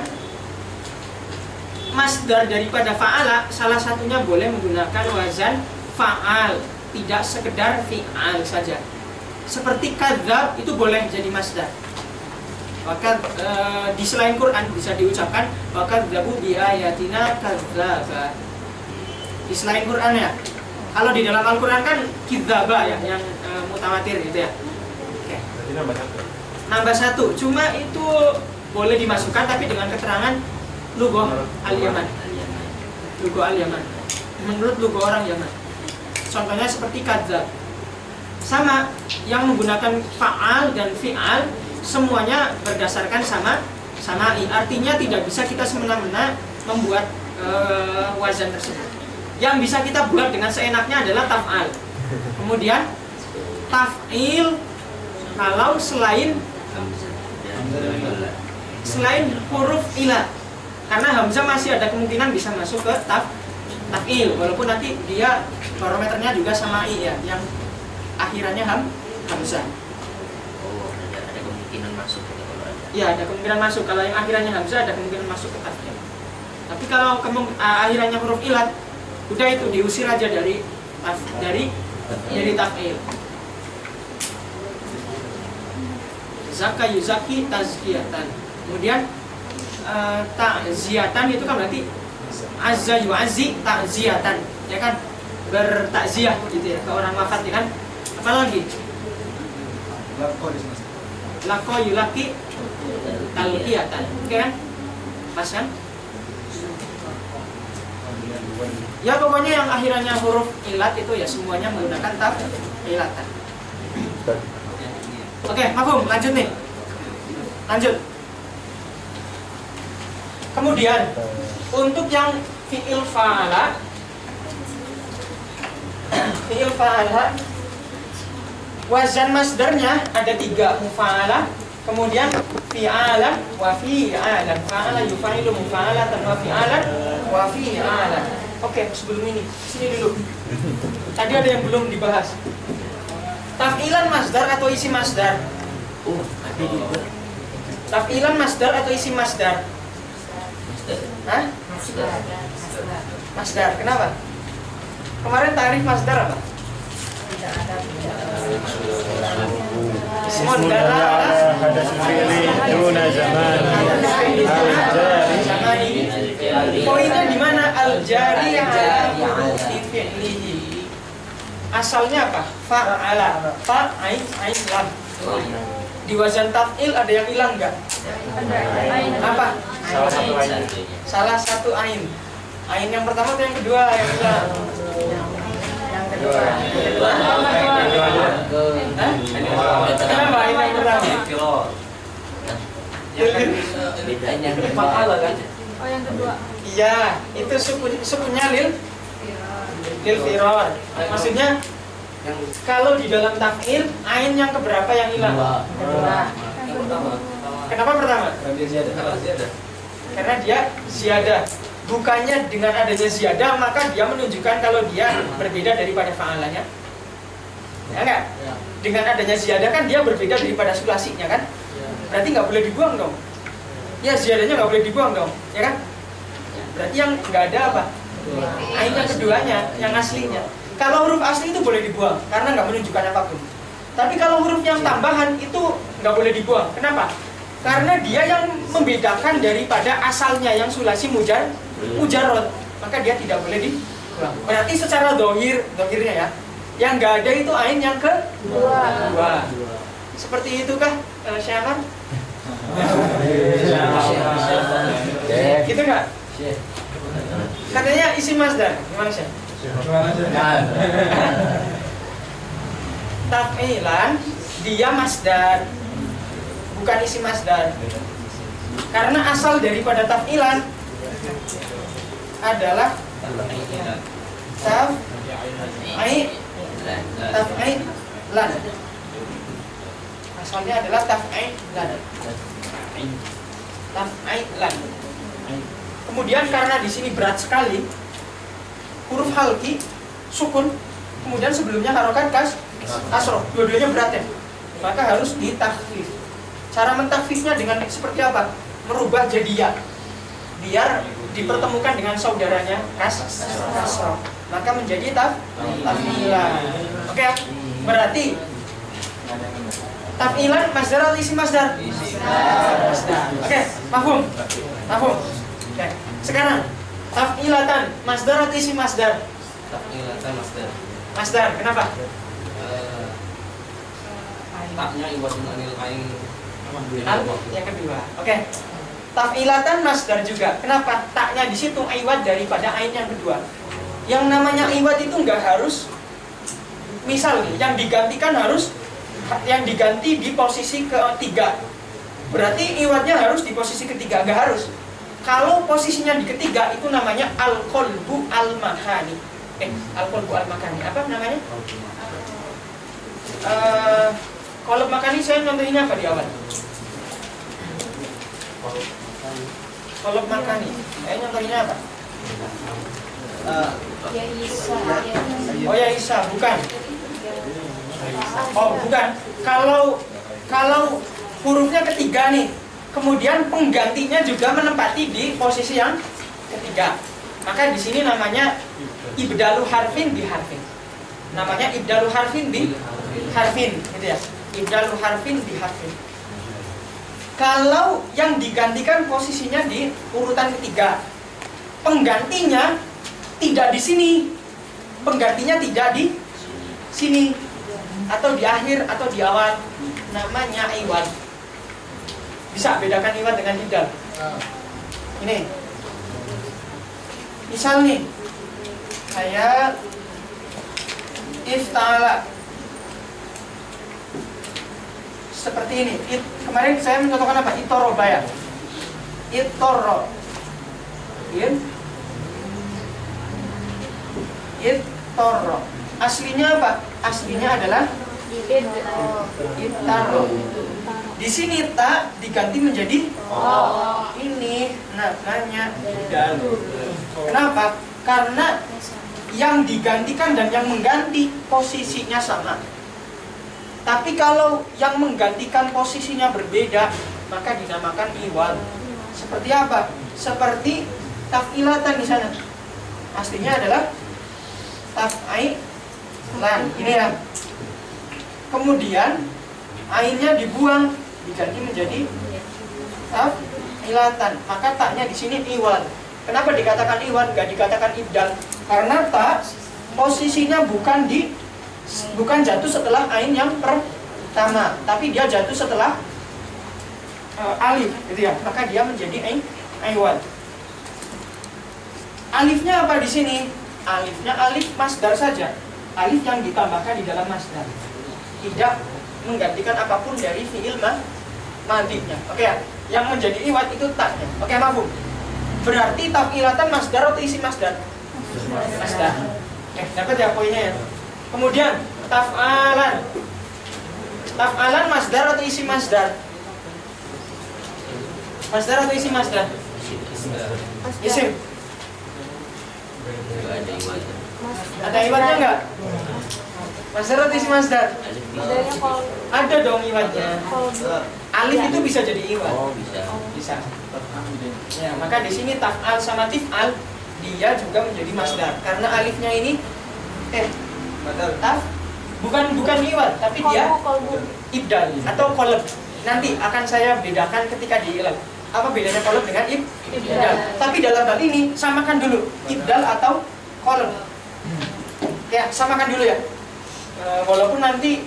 masdar daripada fa'ala salah satunya boleh menggunakan wazan fa'al, tidak sekedar fi'al saja. Seperti kadzab itu boleh jadi masdar. Maka di selain Quran bisa diucapkan wakadzabu bi ayatina kadzdzaba. Di selain Quran ya. Kalau di dalam Al-Qur'an kan kidzaba ya yang mutawatir gitu ya. Oke. Berarti nambah satu. Nambah satu. Cuma itu boleh dimasukkan tapi dengan keterangan lugoh al-Yaman. Lugoh al-Yaman. Menurut lugoh orang Yaman. Contohnya seperti kadzdzab. Sama yang menggunakan fa'al dan fi'al semuanya berdasarkan samai. Artinya tidak bisa kita semena-mena membuat wazan tersebut. Yang bisa kita buat dengan seenaknya adalah taf'al. Kemudian taf'il kalau selain huruf ilah. Karena hamzah masih ada kemungkinan bisa masuk ke taf'il, walaupun nanti dia barometernya juga samai ya, yang akhirannya hamzah. Masuk ya, ada kemungkinan masuk. Kalau yang akhirannya hamzah ada kemungkinan masuk ke taf'il. Tapi kalau akhirannya huruf ilat, udah itu diusir aja dari taf'il. Zaka yuzaki tazkiyatan. Kemudian ta'ziyatan itu kan berarti azza yu'azzi ta'ziyatan, ya kan? Bertakziah gitu ya ke orang wafat, ya kan? Apalagi? Lako yulaki talqiyatan, oke kan? Pas kan? Ya pokoknya yang akhirannya huruf ilat itu ya semuanya menggunakan taf'ilatan. Oke, mafhum, lanjut nih. Lanjut. Kemudian untuk yang fi'il fa'ala wazan masdarnya ada 3, mufa'ala, kemudian fi'alan wa fi'alan. Fa'ala yufa'ilu mufa'alatan wa fi'alan wa fi'alan. Oke, sebelum ini, sini dulu. Tadi ada yang belum dibahas. Taf'ilan masdar atau isi masdar? ada juga. Taf'ilan masdar atau isi masdar? Masdar. Hah? Masdar. Masdar, kenapa? Kemarin tarif masdar apa? Ismun dalla ala hadas fi'li duna zaman al-jari. Poinnya di mana? Al-jari ala hurufi fi'lihi. Asalnya apa? Fa'ala. Fa ain lam. Di wazan taf'il ada yang hilang enggak? Apa? Salah satu ain. Ain yang pertama atau yang kedua yang hilang? Yang kedua. Kenapa ain yang pertama? Bedanya Fa'ala kan? Oh, yang kedua. Iya, itu sukunya lil firar. Maksudnya kalau di dalam taf'il ain yang keberapa yang hilang? Yang pertama. Kenapa pertama? Karena ziyadah. Karena dia ziyadah. Bukannya dengan adanya ziyadah maka dia menunjukkan kalau dia berbeda daripada fa'alanya. Ya enggak? Dengan adanya ziyadah kan dia berbeda daripada sulasinya kan? Berarti nggak boleh dibuang dong. Ya ziyadahnya nggak boleh dibuang dong, ya kan? Berarti yang nggak ada apa? Ain yang keduanya, yang aslinya. Kalau huruf asli itu boleh dibuang karena nggak menunjukkan apapun. Tapi kalau huruf yang tambahan itu nggak boleh dibuang. Kenapa? Karena dia yang membedakan daripada asalnya yang sulasi mujarrad, maka dia tidak boleh dibuang. Berarti secara dohirnya ya, yang nggak ada itu ain yang kedua. Seperti itu kah, Syamar? Gitu nggak? Katanya isi masdar, gimana sih? Taf'ilan dia masdar, bukan isi masdar. Karena asal daripada taf'ilan adalah taf'ilan. Asalnya adalah taf'ilan. Taf'ilan. Kemudian karena di sini berat sekali, huruf halki, sukun, kemudian sebelumnya harokat kasroh, dua-duanya berat ya, maka harus ditakfif. Cara mentakfifnya dengan seperti apa? Merubah jadi ya, biar dipertemukan dengan saudaranya kasroh, maka menjadi taf'ilan. Oke ya? Berarti taf'ilan masdar atau isi masdar? Masdar. Oke, paham? Oke, sekarang taf'ilatan masdar atau isi masdar? Taf'ilatan masdar. Masdar, kenapa? Taknya iwadun anil ain. Yang kedua. Oke. Taf'ilatan masdar juga. Kenapa? Taknya di situ iwad daripada ain yang kedua. Yang namanya iwad itu nggak harus, misal nih, yang diganti di posisi ketiga. Berarti iwadnya harus di posisi ketiga, nggak harus. Kalau posisinya di ketiga itu namanya al-qalbu al-makani. Al-qalbu al-makani. Apa namanya? Qalb makani saya contohnya apa di awal? Qalb makani. Saya contohnya apa? Ya Isa. Oh ya Isa, bukan. Oh bukan. Kalau hurufnya ketiga nih, kemudian penggantinya juga menempati di posisi yang ketiga, maka di sini namanya ibdalu harfin bi harfin. Namanya ibdalu harfin bi harfin, gitu ya. Ibdalu harfin bi harfin. Kalau yang digantikan posisinya di urutan ketiga, penggantinya tidak di sini, penggantinya tidak di sini, atau di akhir atau di awal, namanya iwad. Bisa bedakan iwad dengan ibdal. Ini, misal nih, saya ifta'ala seperti ini. Kemarin saya mencontohkan apa? Itoroba ya. Itoro. Itoro. Aslinya apa? Aslinya adalah itaro. Di sini ta diganti menjadi ini namanya ibdal. Kenapa? Karena yang digantikan dan yang mengganti posisinya sama. Tapi kalau yang menggantikan posisinya berbeda, maka dinamakan iwad. Seperti apa? Seperti taf'ilatan di sana. Aslinya adalah taf'ilan. Ini ya. Kemudian ainnya dibuang, diganti menjadi taf'ilatan. Maka taknya di sini iwan. Kenapa dikatakan iwan, nggak dikatakan ibdal? Karena tak posisinya bukan jatuh setelah ain yang pertama, tapi dia jatuh setelah alif, gitu ya. Maka dia menjadi iwan. Alifnya apa di sini? Alifnya alif masdar saja. Alif yang ditambahkan di dalam masdar. Tidak menggantikan apapun dari fi'il madhinya. Oke ya? Yang menjadi iwat itu taknya. Oke, mafhum? Berarti taf'ilatan masdar atau isi masdar? Masdar. Dapat ya poinnya ya? Kemudian taf'alan. Taf'alan masdar atau isi masdar? Masdar atau isi masdar? Isim. Ada iwatnya enggak? Masdar atau isi masdar? Ada dong iwatnya. Alif itu bisa jadi iwat. Oh, Bisa. Ya, maka di sini taf'al sama tif'al dia juga menjadi masdar karena alifnya ini bukan iwat, tapi dia ibdal atau qalb. Nanti akan saya bedakan ketika di ilal. Apa bedanya qalb dengan ibdal? Tapi dalam hal ini samakan dulu ibdal atau qalb. Ya, samakan dulu ya. Walaupun nanti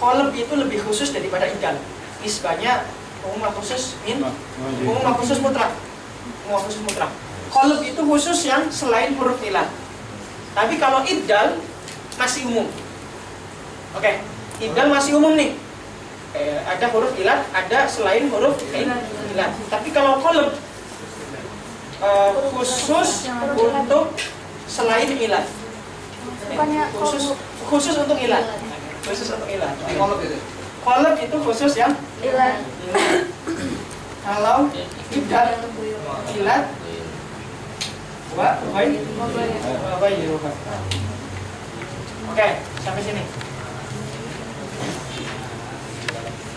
qalb itu lebih khusus daripada ibdal. Nisbahnya umum khusus mutlak. Qalb itu khusus yang selain huruf ilah. Tapi kalau ibdal masih umum. Oke, ibdal masih umum nih. Ada huruf ilah, ada selain huruf ilah. Tapi kalau qalb khusus untuk selain ilah. Khusus untuk ilah. Qalb itu khusus yang ilah. Kalau ibdal ilah Oke, sampai sini.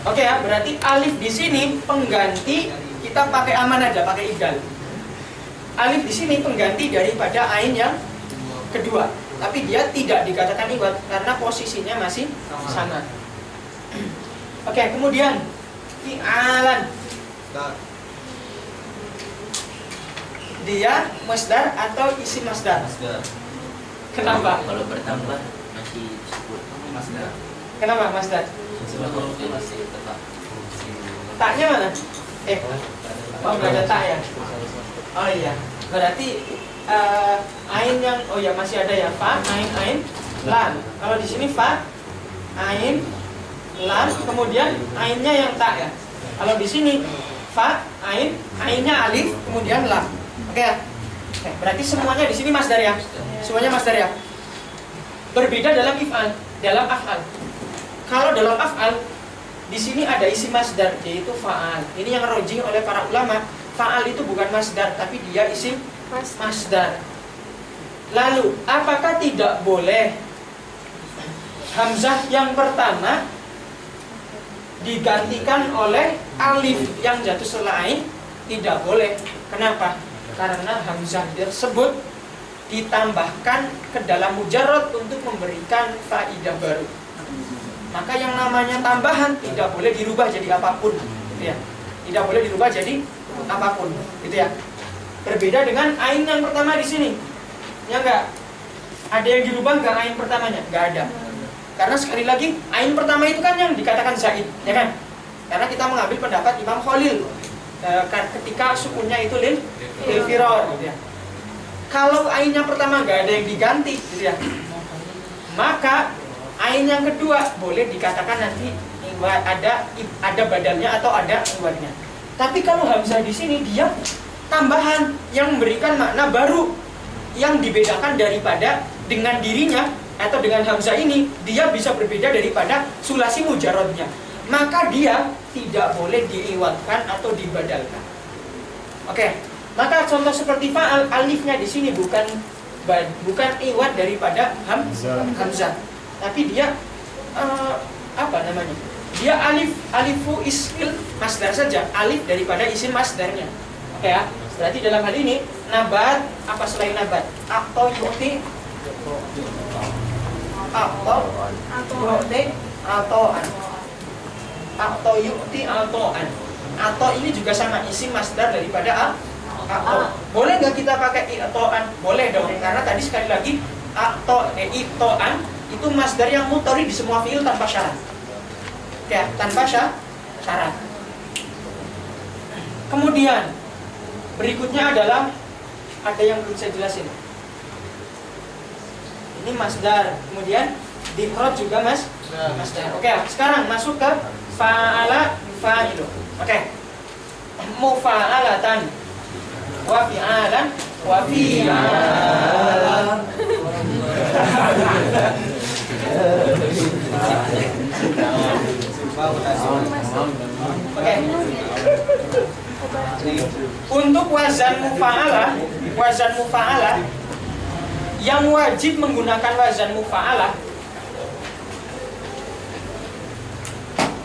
Oke ya, berarti alif di sini pengganti, kita pakai aman aja, pakai ibdal. Alif di sini pengganti daripada ain yang kedua, tapi dia tidak dikatakan iwat karena posisinya masih sama. Oke, kemudian fi'alan. Dia masdar atau isi masdar? Kenapa? Kalau bertambah masih disebut masdar. Kenapa masdar? Masih tetap. Taknya mana? Nggak ada tak ya? Oh iya, berarti ain yang masih ada ya, fa, ain, lam. Kalau di sini fa, ain, lam, kemudian ainnya yang tak ya. Kalau di sini fa, ainnya alif, kemudian lam. Oke ya? Berarti semuanya di sini masdar ya? Semuanya masdar ya? Berbeda dalam if'al, dalam af'al. Kalau dalam af'al, di sini ada isi masdar, yaitu fa'al. Ini yang rojih oleh para ulama. Fa'al itu bukan masdar, tapi dia isim masdar. Lalu, apakah tidak boleh hamzah yang pertama digantikan oleh alif yang jatuh setelah ain? Tidak boleh. Kenapa? Karena hamzah tersebut ditambahkan ke dalam mujarrad untuk memberikan faidah baru. Maka yang namanya tambahan tidak boleh dirubah jadi apapun, gitu ya. Tidak boleh dirubah jadi apapun, gitu ya. Berbeda dengan ain yang pertama di sini. Ya enggak? Ada yang dirubah enggak ain pertamanya? Enggak ada. Karena sekali lagi ain pertama itu kan yang dikatakan zaid, ya kan? Karena kita mengambil pendapat Imam Khalil ketika sukunnya itu lil firor, gitu ya. Kalau ain yang pertama enggak ada yang diganti, gitu ya. Maka ain yang kedua boleh dikatakan nanti ada badalnya atau ada iwatnya. Tapi kalau hamzah di sini dia tambahan yang memberikan makna baru yang dibedakan daripada dengan dirinya atau dengan hamzah ini, dia bisa berbeda daripada sulasi mujarrodnya. Maka dia tidak boleh diiwatkan atau dibadalkan. Oke, maka contoh seperti fa'al, alifnya di sini bukan iwat daripada hamzah, tapi dia dia alifu ismil masdar saja, alif daripada isim masdarnya. Oke ya, berarti dalam hal ini Nabat, apa selain nabat? Atau yu'ti, atau yu'ti, atoan, atau yu'ti, atoan. Atau ini juga sama, isim masdar daripada atau. Boleh nggak kita pakai itoan? Boleh dong, karena tadi sekali lagi atau itoan itu masdar yang mutori di semua fiil tanpa syarat. Ya, tanpa syarat. Kemudian berikutnya adalah ada yang belum saya jelasin. Ini masdar, kemudian dikhraj juga masdar. Oke, sekarang masuk ke fa'ala fa'ilu. Oke. Mufa'alatan wa fi'alan wa fi'alan. Oke. Untuk wazan mufa'alah yang wajib menggunakan wazan mufa'alah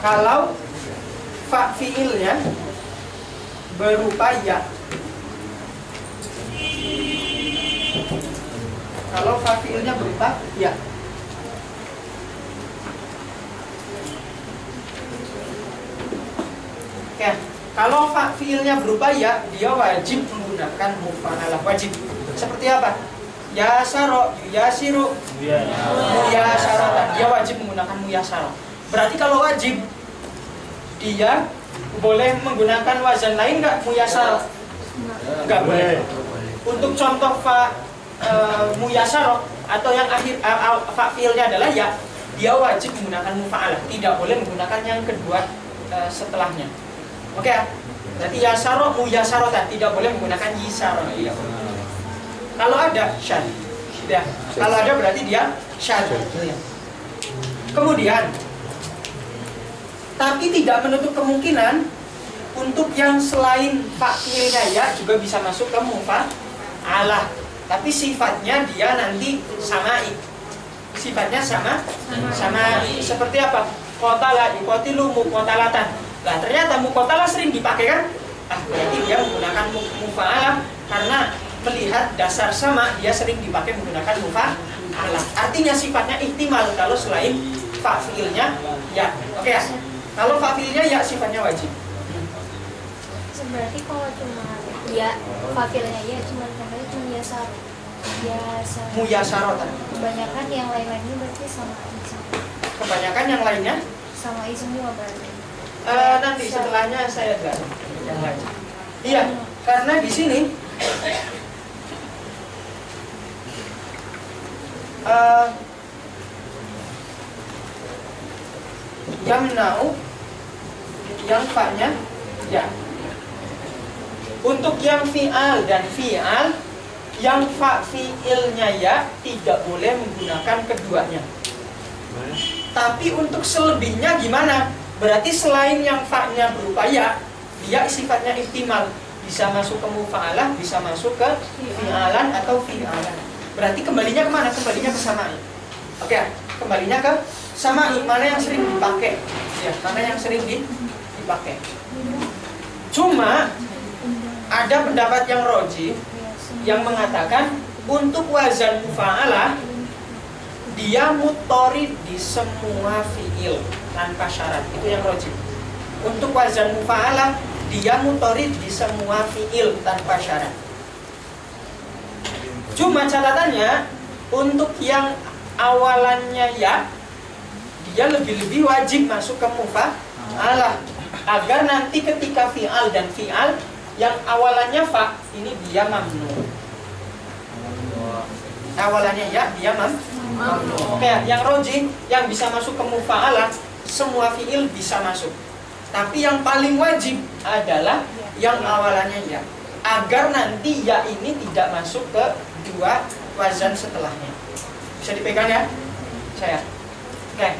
kalau fa fi'ilnya berupa ya. Kalau fa fi'ilnya berupa ya. Oke, kalau fa fi'ilnya berupa ya, dia wajib menggunakan mufa'alah, wajib. Seperti apa? Yasaro, yasiru, muyasaratan. Dia wajib menggunakan muyasaro. Berarti kalau wajib, dia boleh menggunakan wazan lain nggak muyasaro? Nggak boleh. Untuk contoh fa muyasaro atau yang akhir fa fi'ilnya adalah ya, dia wajib menggunakan mufa'alah. Tidak boleh menggunakan yang kedua setelahnya. Oke, berarti yasaro muyasarotan, tidak boleh menggunakan yisaro. Kalau ada syad, ya. Kalau ada berarti dia syad. Kemudian, tapi tidak menutup kemungkinan untuk yang selain fakilnya ya juga bisa masuk ke mufa'alah. Tapi sifatnya dia nanti sama'i. Sifatnya sama. Seperti apa? Qatala, yuqatilu, muqatalatan. Nah, ternyata muqatalah sering dipakai kan? Berarti dia menggunakan mufa'alah karena melihat dasar sama, dia sering dipakai menggunakan mufa'alah. Artinya sifatnya ihtimal kalau selain fa fi'ilnya ya. Oke ya. Kalau fa fi'ilnya ya sifatnya wajib. Berarti kalau cuma ya fa fi'ilnya ya cuma yasar. Muyasarotan. Kebanyakan yang lain-lainnya berarti sama isim. Kebanyakan yang lainnya Sama isim semua berarti. Nanti setelahnya saya jelaskan yang lain. Iya, karena di sini yamna'u yang fa-nya ya. Untuk yang fi'al dan fi'al yang fa fi'ilnya ya tidak boleh menggunakan keduanya. Tapi untuk selebihnya gimana? Berarti selain yang fa-nya berupa ya, dia sifatnya ihtimal, bisa masuk ke mufa'alah, bisa masuk ke fi'alan atau fi'alan. Berarti kembalinya kemana? Kembalinya ke sama'i. Oke, kembalinya ke sama'i, mana yang sering dipakai? Ya, mana yang sering dipakai. Cuma ada pendapat yang roji yang mengatakan untuk wazan mufa'alah dia mutorid di semua fi'il tanpa syarat. Itu yang roji. Untuk wazan mufa'alah dia mutorid di semua fi'il tanpa syarat. Cuma catatannya untuk yang awalannya ya, dia lebih-lebih wajib masuk ke mufa'alah agar nanti ketika fi'al dan fi'al yang awalannya fa ini dia mamnu. Awalannya ya dia mamnu. Oke, yang roji yang bisa masuk ke mufa'alah semua fi'il bisa masuk. Tapi yang paling wajib adalah yang awalannya ya, agar nanti ya ini tidak masuk ke dua wazan setelahnya. Bisa dipegang ya? Saya. Oke.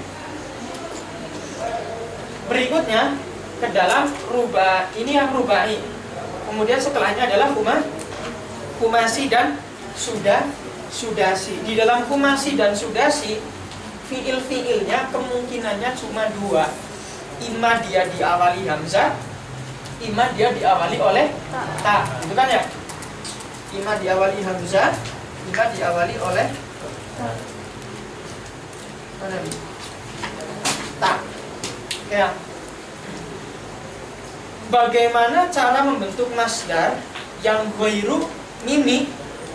Berikutnya ke dalam ruba, ini yang rubai. Kemudian setelahnya adalah humasi dan sudasi. Di dalam humasi dan sudasi, fiil-fiilnya kemungkinannya cuma dua. Ima dia diawali hamzah, ima dia diawali oleh ta. Itu kan ya? Ima diawali hamzah, ima diawali oleh mana nih? Ta. Ya. Bagaimana cara membentuk masdar yang ghairu mimi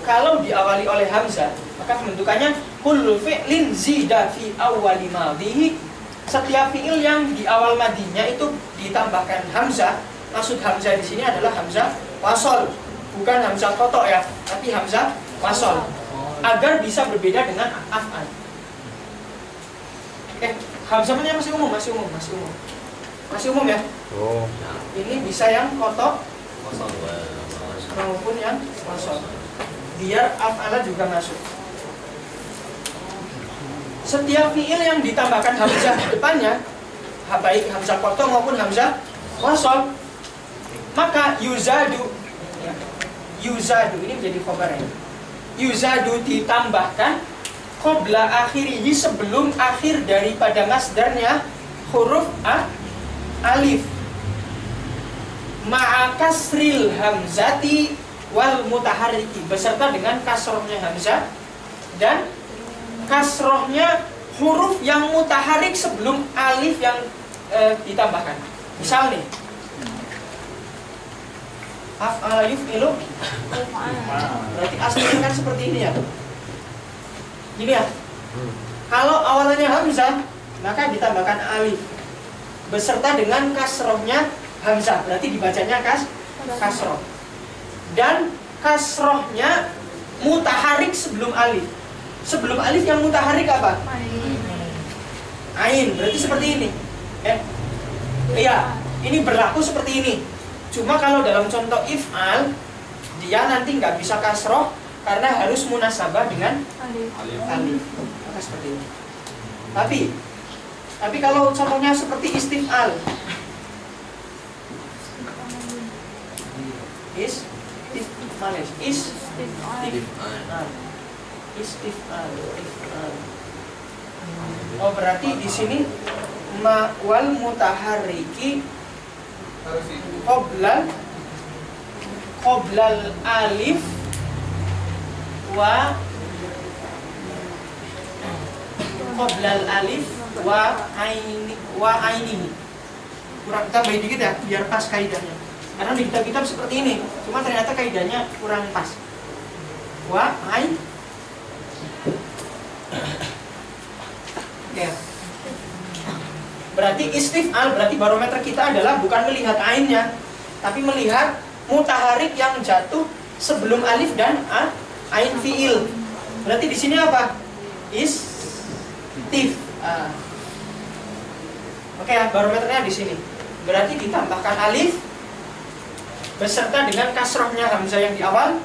kalau diawali oleh hamzah? Maka pembentukannya kullu fi'lin zida fi awwali madhihi. Setiap fi'il yang di awal madinya itu ditambahkan hamzah. Maksud hamzah di sini adalah hamzah wasol, bukan hamzah kotok ya, tapi hamzah wasol. Agar bisa berbeda dengan af'al. Hamzahnya masih umum ya. Oh. Ini bisa yang kotok maupun yang wasol. Biar af'ala juga masuk. Setiap fi'il yang ditambahkan hamzah depannya, baik hamzah kotok maupun hamzah wasol, maka yuzadu ini menjadi khobarnya. Yuzadu ditambahkan qabla akhirihi, sebelum akhir daripada masdarnya huruf alif, ma'a kasril hamzati wal mutaharriki, beserta dengan kasrohnya hamzah dan kasrohnya huruf yang mutaharik sebelum alif yang ditambahkan. Misal nih, af'ala yuf'ilu, berarti aslinya kan seperti ini ya. Gini ya. Kalau awalannya hamzah, maka ditambahkan alif beserta dengan kasrohnya hamzah, berarti dibacanya kasroh. Dan kasrohnya mutaharik sebelum alif. Sebelum alif yang mutaharik apa? Ain. Berarti seperti ini. Iya, ini berlaku seperti ini. Cuma kalau dalam contoh if'al, dia nanti nggak bisa kasroh karena harus munasabah dengan alif. Maka seperti ini. Tapi kalau contohnya seperti istif'al, istif'al. Oh, berarti di sini ma wal mutaharriki qoblal alif wa ainihi. Kurang tambahin dikit ya, biar pas kaidahnya. Karena di kitab-kitab seperti ini, cuma ternyata kaidahnya kurang pas. Wa ain. Ya. Berarti istif'al, berarti barometer kita adalah bukan melihat ainnya, tapi melihat mutaharik yang jatuh sebelum alif dan ain fi'il. Berarti di sini apa? Istif. Oke ya, barometernya di sini. Berarti ditambahkan alif beserta dengan kasrohnya hamzah yang di awal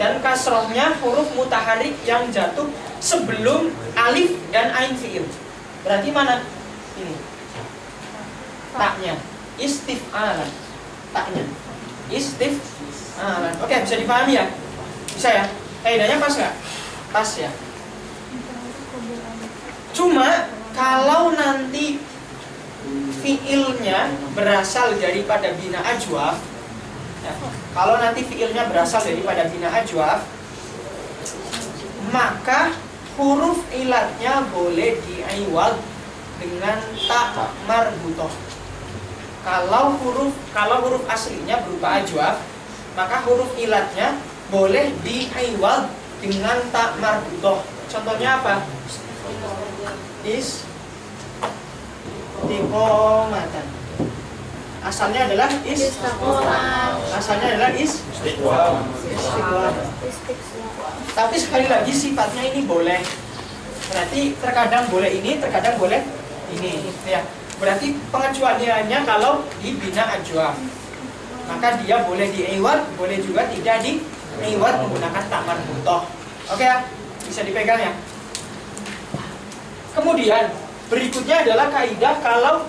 dan kasrohnya huruf mutaharik yang jatuh sebelum alif dan ain fi'il. Berarti mana? Ini taknya istif'alan, taknya istif'alan. Oke, bisa dipahami ya? Bisa ya? Kaidahnya pas nggak? Pas ya. Cuma kalau nanti fiilnya berasal daripada bina ajwaf, ya, kalau nanti fiilnya berasal daripada bina ajwaf, maka huruf ilatnya boleh diiwad dengan ta marbutoh. Kalau huruf aslinya berupa ajwaf, maka huruf ilatnya boleh diiwad dengan ta marbutoh. Contohnya apa? Istiqomatan. Asalnya adalah istiqomah. Tapi sekali lagi sifatnya ini boleh. Berarti terkadang boleh ini, terkadang boleh ini. Ya. Berarti pengecualiannya kalau di bina ajwaf, maka dia boleh diiwad, boleh juga tidak diiwad menggunakan ta marbutoh. Oke ya, bisa dipegang ya. Kemudian berikutnya adalah kaidah kalau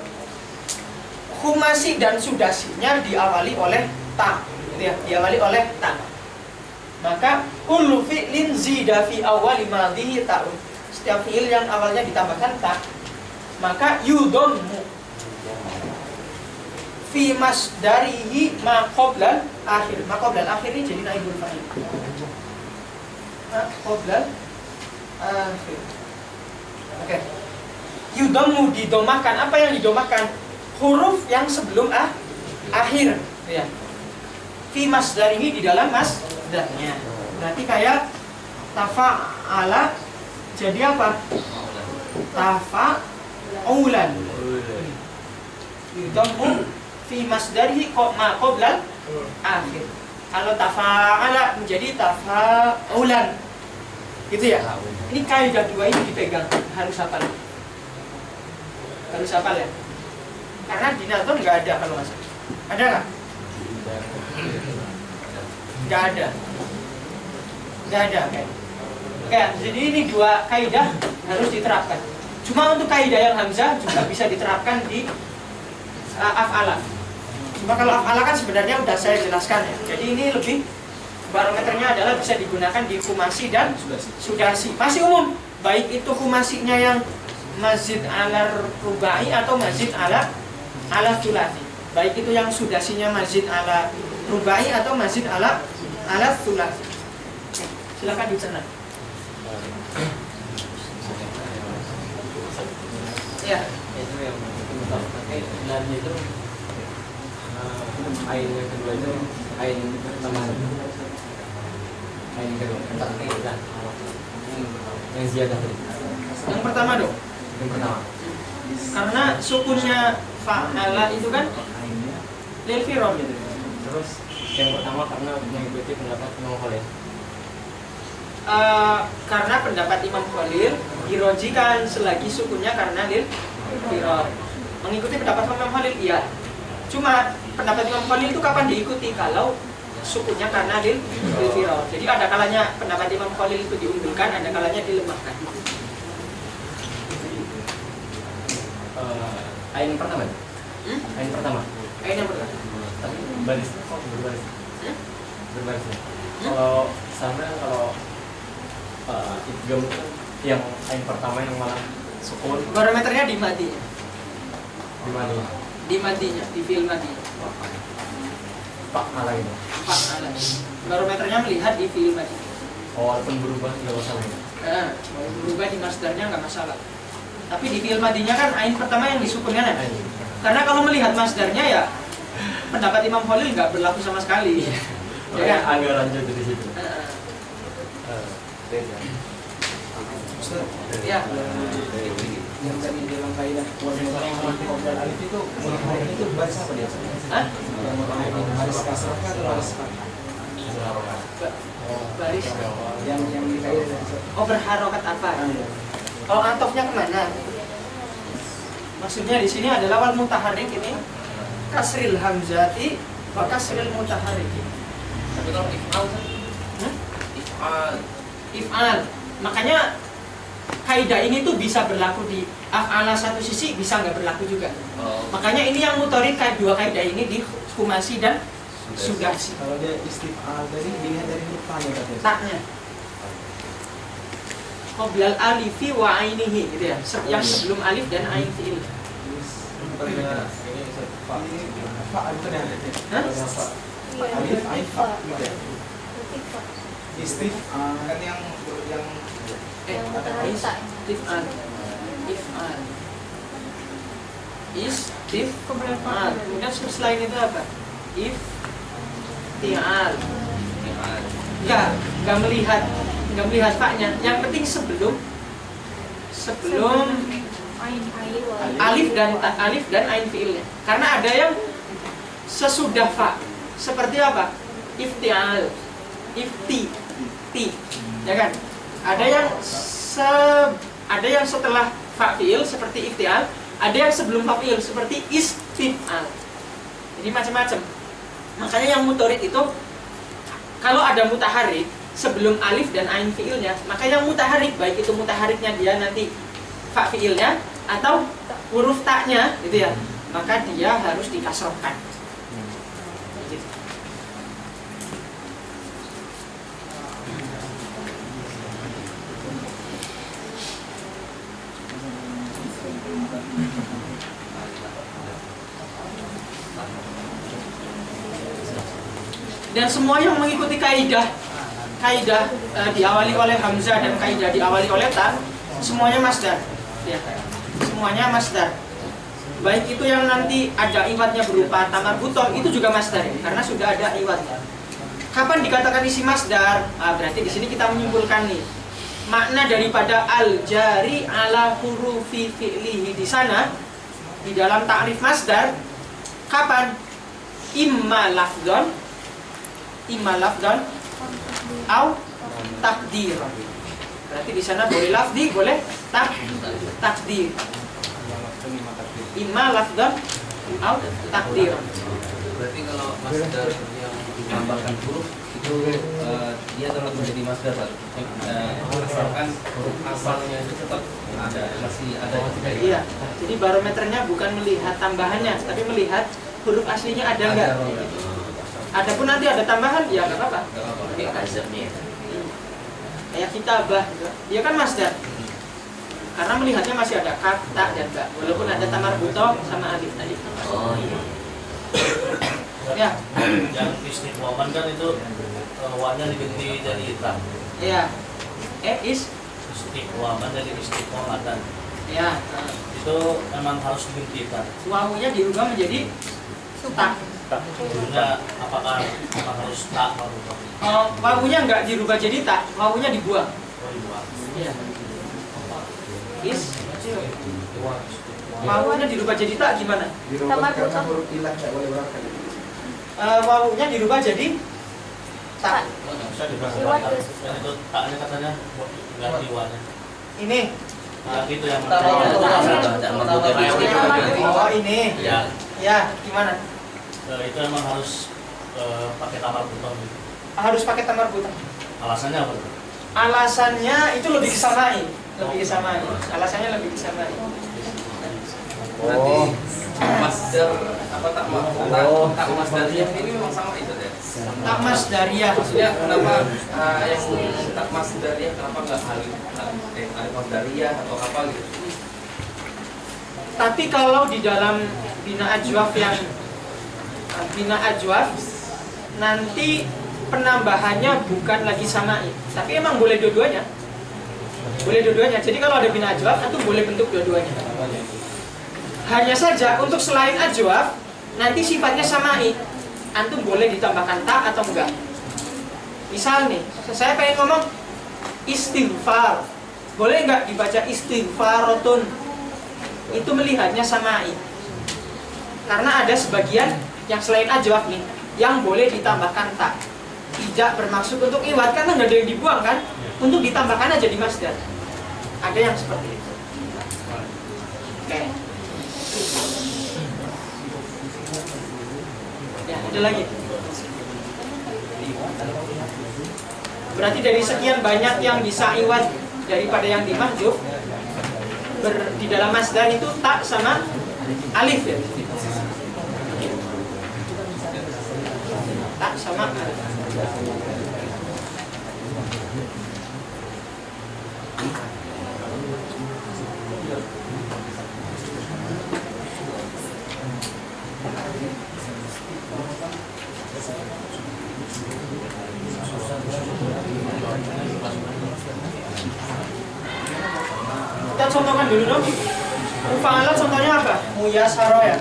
khumasi dan sudasinya diawali oleh ta, gitu ya, diawali oleh ta. Maka kullu fi'lin zida fi awwali madhihi ta'un. Setiap fi'il yang awalnya ditambahkan ta, maka yudhammu fi masdarihi ma qoblal akhir. Ma qoblal akhir ini jadi naibul fa'il. Ma qoblal akhir. Oke. Yudammu didomahkan. Apa yang didomahkan? Huruf yang sebelum akhir. Ya. Fi masdarihi di dalam masdarnya. Berarti kayak tafa'ala jadi apa? Tafa'ulan. Yudammu fi masdarihi ma qoblal akhir. Kalau tafa'ala menjadi tafa'ulan. Gitu ya. Ini kaidah dua ini dipegang, harus hafal. Harus hafal ya. Karena di Naton nggak ada kalau nggak salah. Ada nggak? Nggak ada. Nggak ada, kan? Oke, jadi ini dua kaidah harus diterapkan. Cuma untuk kaidah yang hamzah juga bisa diterapkan di af'ala. Cuma kalau af'ala kan sebenarnya udah saya jelaskan ya. Jadi ini lebih barometernya adalah bisa digunakan di khumasi dan sudasi. Masih umum, baik itu khumasinya yang mazid ala rubai atau mazid ala thulathi. Baik itu yang sudasinya mazid ala rubai atau mazid ala thulathi. Silakan dicerna. Ya. Itu yang pakai lainnya itu ain yang kedua itu ain pertama. Ain kedua yang ziyadah tadi. Yang pertama dong. Yang pertama. Karena sukunnya fa'ala itu kan lil fi'il. Terus yang pertama karena mengikuti pendapat Imam Khalil. Karena pendapat Imam Khalil dirojikan selagi sukunnya karena lil fi'il. Mengikuti pendapat Imam Khalil iya. Cuma pendapat Imam Khalil itu kapan diikuti? Kalau sukunya karena lil fi'il. Jadi ada kalanya pendapat Imam Khalil itu diunggulkan, ada kalanya dilemahkan. Ain pertama. Ain pertama. Ain yang pertama. Tapi baris kok berbaris. Berbaris. Kalau sama kalau idgham yang ain pertama yang malah sukun. Barometernya di madinya. Di mana? Di madinya, di fi'il madinya. Pak malah itu. Fa'ala. Barometernya melihat di fi'il madi. Oh, walaupun berubah tidak masalah ya. Mau berubah di masdarnya nggak masalah. Tapi di fi'il madinya kan ain pertama yang disukunkan ya. Karena kalau melihat masdarnya ya pendapat Imam Khalil nggak berlaku sama sekali. Ya kan? Agak lanjut di situ. Ya. Yang tadi dalam kaidah qoblal alif itu itu baris apa dia? Hah? Baris kasrah atau baris fathah? Baris. Yang di kaidah tadi. Oh, berharokat apa? Oh, antofnya kemana? Maksudnya di sini adalah wal mutaharrik ini kasril hamzati wa kasril mutaharrik. Tapi kalau if'al If'al. Makanya kaidah ini tuh bisa berlaku di af'ala satu sisi, bisa nggak berlaku juga. Makanya ini yang mutorin dua kaidah ini di khumasi dan sudasi. Kalau dia istif'al tadi dilihat dari huruf ta-nya katanya. Taknya. Qoblal alifi wa ainihi gitu ya. Yang sebelum alif dan ain fi'il. Fa itu yang Hah? alif ain fa gitu ya. Istif'al kan yang If'al. If'al. Istif'al. Kemudian selain itu apa? Ifti'al. Enggak melihat faknya. Yang penting sebelum alif dan ain fiilnya. Karena ada yang sesudah fa. Seperti apa? Ifti'al. Ifti. Ya kan? Ada yang setelah fa fiil seperti ifti'al, ada yang sebelum fa fiil seperti istif'al. Jadi macam-macam. Makanya yang mutorid itu kalau ada mutaharik sebelum alif dan ain fiilnya, maka yang mutaharik baik itu mutahariknya dia nanti fa fiilnya atau huruf taknya gitu ya, maka dia harus dikasrohkan. Gitu. Dan semua yang mengikuti kaidah diawali oleh hamzah dan kaidah diawali oleh ta, semuanya masdar. Ya. Semuanya masdar. Baik itu yang nanti ada iwatnya berupa tamarbutoh, itu juga masdar karena sudah ada iwatnya. Kapan dikatakan isi masdar? Berarti di sini kita menyimpulkan nih makna daripada al-jari ala hurufi fi'lihi di sana di dalam ta'rif masdar. Kapan? Imma lafdon au takdir. Berarti di sana boleh lafdi, boleh takdir. Imma lafdon au takdir. Berarti kalau masdar yang ditambahkan huruf itu dia tetap menjadi masdar, Pak. Asalkan huruf asalnya itu tetap ada, masih ada. Iya. Jadi barometernya bukan melihat tambahannya, tapi melihat huruf aslinya ada enggak. Adapun nanti ada tambahan, ya nggak apa-apa. Kayak kitabah, dia kan masdar. Karena melihatnya masih ada kaf, ta, dan ba. Walaupun ada tamarbutoh sama alif tadi. Oh iya. Ya. Yang istiqoman kan itu wanya diganti dari ta. Iya. Istiqoman dari istiqomatan. Ya. Itu memang harus diganti ta. Wawunya dirubah menjadi ta. Maksudnya apakah harus ta atau Wawunya nggak dirubah jadi ta, wawunya dibuang. Iya. Wawunya dirubah jadi ta gimana? Karena huruf ilah nggak boleh berakhir. Wawunya dirubah jadi ta. bisa dibuat itu taknya katanya ganti wanya. Ini. Yang itu yang Oh ini. Ya. Ya, gimana? Itu emang harus pakai tamar buton gitu. Harus pakai tamarbutoh. Alasannya apa? Alasannya itu lebih disamai. Alasannya lebih disamai. Berarti masdar apa tak masdariyah ini memang sama itu ya. Tak masdariyah. Maksudnya kenapa yang tak masdariyah kenapa nggak alif masdariyah atau apa gitu? Tapi kalau di dalam bina ajwaf nanti penambahannya bukan lagi samai, tapi emang boleh dua-duanya. Jadi kalau ada bina ajwaf, antum boleh bentuk dua-duanya. Hanya saja untuk selain ajwaf, nanti sifatnya samai. Antum boleh ditambahkan ta atau enggak. Misal nih, saya pengen ngomong istighfar. Boleh enggak dibaca istighfarotun? Itu melihatnya samai. Karena ada sebagian yang selain ajwaf nih, yang boleh ditambahkan ta. Tidak bermaksud untuk iwat, karena nggak ada yang dibuang kan. Untuk ditambahkan aja di masdar. Ada yang seperti itu. Oke. Ya, ada lagi. Berarti dari sekian banyak yang bisa iwat daripada yang dimahjub, di dalam masdar itu ta sama alif ya. Ta sama alif. Kita contohkan dulu dong. Mufalat contohnya apa? Muyasaro ya.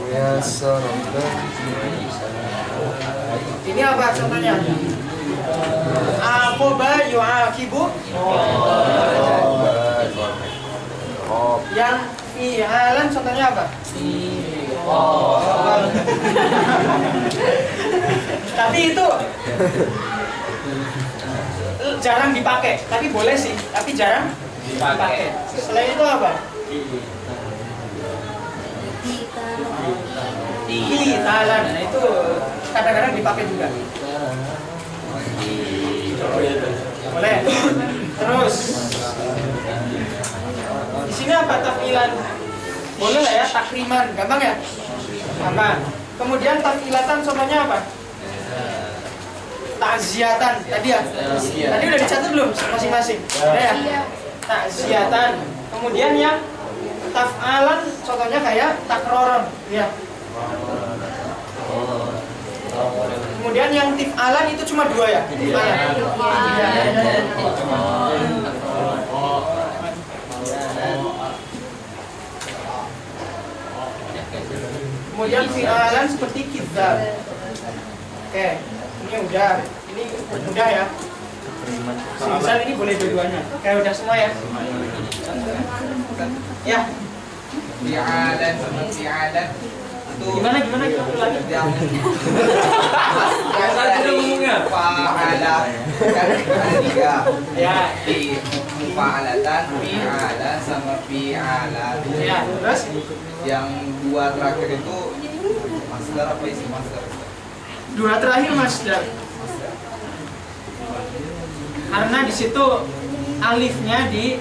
Muyasaro. Ini apa contohnya? Aqoba yu'aqibu. Yang fi'alan contohnya apa? Tapi itu jarang dipakai. Tapi boleh sih. Tapi jarang dipakai. Selain itu apa? Italan. Nah itu kadang-kadang dipakai juga. Boleh. Terus di sini apa taf'ilan? Boleh lah ya, takriman, gampang ya? Gampang. Kemudian taf'ilatan contohnya apa? Ta'ziyatan tadi ya. Tadi udah dicatat belum masing-masing? Udah ya? Ta'ziyatan. Kemudian yang taf'alan contohnya kayak takroron, ya. Kemudian yang tif'alan itu cuma 2 ya? Tif'alan. Kemudian fi'alan seperti kidzab. Oke, ini udah. Ini udah ya. Misal ini boleh dua-duanya. Kayak udah semua ya. Ya. Fi'alan sama fi'alan itu Gimana lagi? yang Saya ngomongnya. fa'ala kan ada 3 Ya. di fa'alatan, fi'alan sama fi'alan. Ya, terus Yang 2 terakhir itu masdar apa isi masdar? 2 terakhir masdar. Karena di situ alifnya di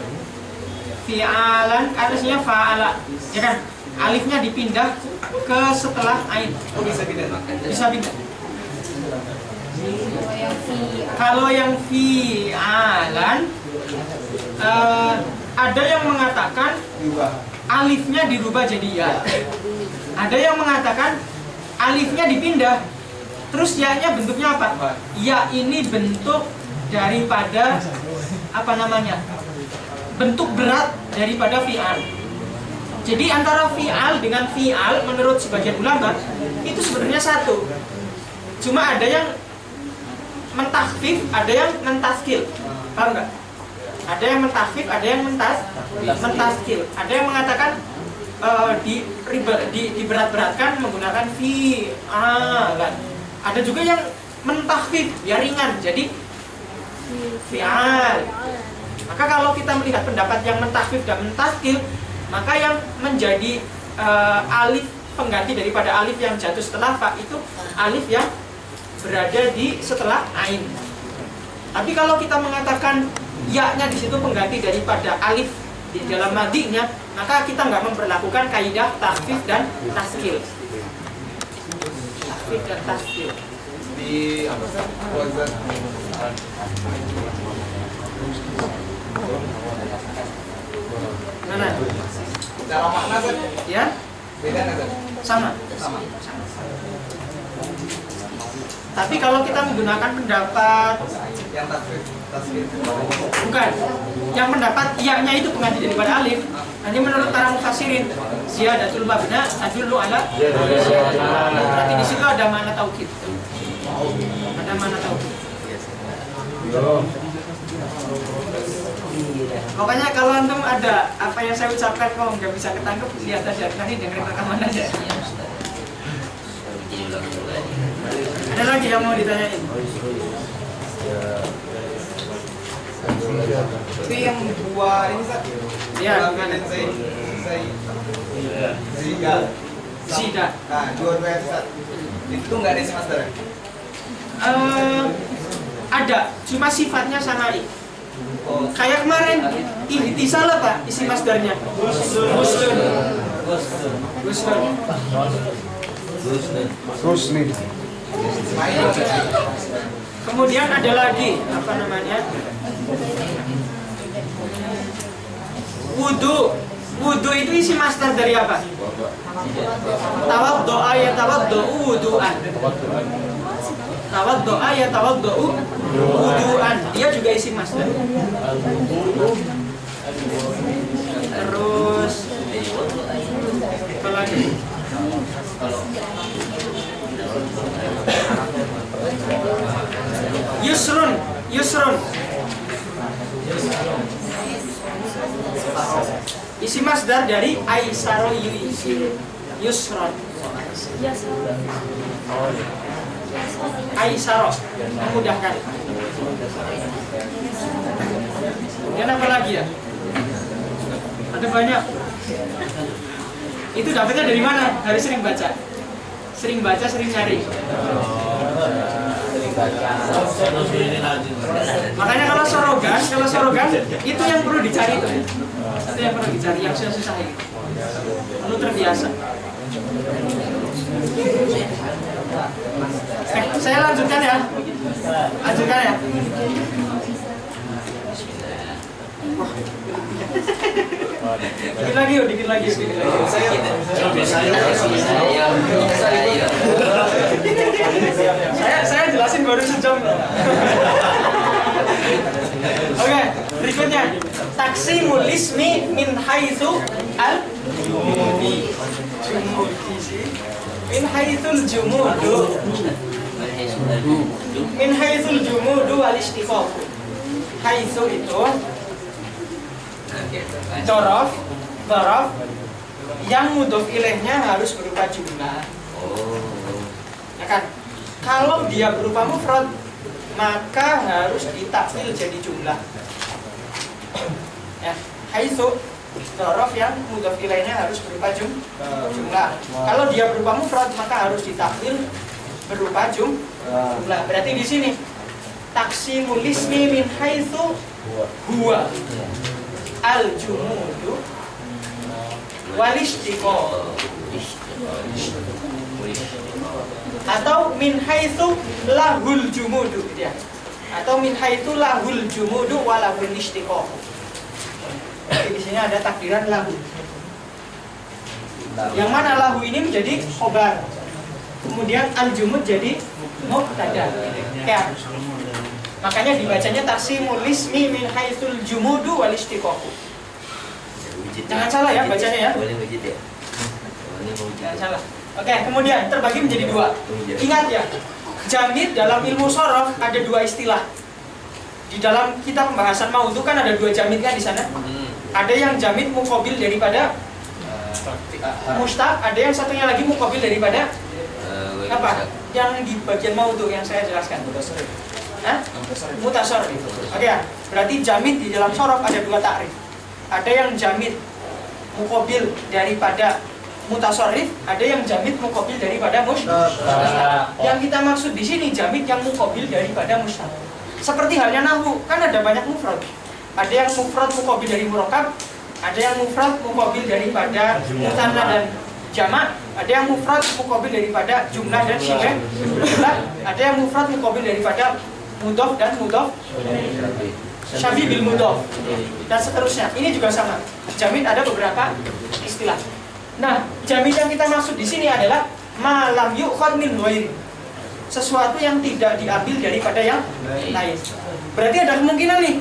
fi'alan, artinya fa'ala, ya kan? Alifnya dipindah ke setelah ain. Oh bisa pindah. Bisa pindah. Kalau yang fi'alan, ada yang mengatakan alifnya dirubah jadi ya. Ada yang mengatakan alifnya dipindah. Terus ya-nya bentuknya apa? Ya ini bentuk daripada apa namanya? Bentuk berat daripada fi'al. Jadi antara fi'al dengan fi'al menurut sebagian ulama itu sebenarnya satu. Cuma ada yang mentakhfif, ada yang mentaskil. Paham nggak? Ada yang mentakhfif, ada yang mentaskil. Ada yang mengatakan diberat-beratkan menggunakan fi'alan. Ada juga yang mentakhfif, ya ringan. Jadi fi'al. Maka kalau kita melihat pendapat yang mentakhfif dan mentaskil, maka yang menjadi alif pengganti daripada alif yang jatuh setelah fa itu alif yang berada di setelah ain. Tapi kalau kita mengatakan ya-nya di situ pengganti daripada alif di dalam madinya, maka kita nggak memperlakukan kaidah takhfif dan taskil. Takhfif dan taskil. Di apa sih? Wazan Mana? secara makna kan Ya, beda nggak kan? sama. Sama. Tapi kalau kita menggunakan pendapat Yang tasbih bukan, yang pendapat iya-nya itu pengganti daripada alif. Nanti menurut para mufassirin, ziyadatul mabna tadullu ala. Berarti di situ ada makna taukid. Ada makna taukid. Pokoknya kalau antum ada apa yang saya ucapkan kok nggak bisa ketangkep, lihat aja nanti dengerin rekaman aja. Ada lagi yang mau ditanyain? itu yang 2 ini Sat? Ya, Ulangan dan Zida. Nah, 2 yang Sat. Itu nggak ada isi masdar ya? Ada, cuma sifatnya sama'i. Kayak kemarin, ihtisal apa isi masdarnya? Guslun. Rusli. Kemudian ada lagi apa namanya? Wudu itu isi masdar dari apa? Tawaddo'a ya tawaddo'u wudu'an. Tawaddo'a ya tawaddo'u wudu'an. Dia juga isi masdar. Terus apa lagi? Yusrun. Isi masdar dari aisaro yusron. Aisaro, memudahkan. Kemudian apa lagi ya? Ada banyak. Itu dapetnya dari mana? Dari sering baca, sering nyari. Makanya kalau sorogan itu yang perlu dicari tuh. Itu yang perlu dicari, yang susah ini. Lalu terbiasa. Saya lanjutkan ya. Wah. Dikit lagi yuk, dikit lagi. Saya jelasin baru sejam. Oke, berikutnya taksimul ismi min haitsu al min haitsul jumudu min haitsul jumudu wal istiqaq. Haitsu itu dzaraf yang mudhof ilaihnya harus berupa jumlah. Ya kan? Kalau dia berupa mufrad maka harus ditakwil jadi jumlah. Ya, haitsu dzaraf yang mudhof ilaihnya harus berupa jumlah. Kalau dia berupa mufrad maka harus ditakwil berupa jumlah. Berarti di sini taksimul ismi min haitsu huwa al jumudu wal istiqaq, atau min haitsu lahul jumudu gitu ya. Atau min haitsu lahul jumudu wa lahul istiqaq. Jadi di sini ada takdiran lahu. Yang mana lahu ini menjadi khobar. Kemudian al-jumud jadi mubtada. Ya. Makanya dibacanya taksimul ismi min haitsul jumudu wal istiqaq. Jangan salah ya bacanya ya. Jangan salah. Oke, kemudian terbagi menjadi dua. Ingat ya, jamid dalam ilmu shorof ada dua istilah. Di dalam kita pembahasan maudhu kan ada dua jamid kan di sana. Ada yang jamid muqabil daripada mustaq, ada yang satunya lagi muqabil daripada apa? Yang di bagian maudhu yang saya jelaskan. Mutasarrif. Oke ya. Berarti jamid di dalam shorof ada dua takrif. Ada yang jamid muqabil daripada mutasarrif, ada yang jamid muqabil daripada mustaq. Yang kita maksud di sini jamid yang muqabil daripada mustaq. Seperti halnya nahwu, kan ada banyak mufrad. Ada yang mufrad muqabil dari murakkab, ada yang mufrad muqabil daripada mutanna dan jamak, ada yang mufrad muqabil daripada jumlah dan syibah jumlah, ada yang mufrad muqabil daripada mudhof dan mudhof syabi bil mudhof dan seterusnya. Ini juga sama. Jamid ada beberapa istilah. Nah, jamid yang kita maksud di sini adalah ma lam yu'khad min ghairi. Sesuatu yang tidak diambil daripada yang lain. Berarti ada kemungkinan nih,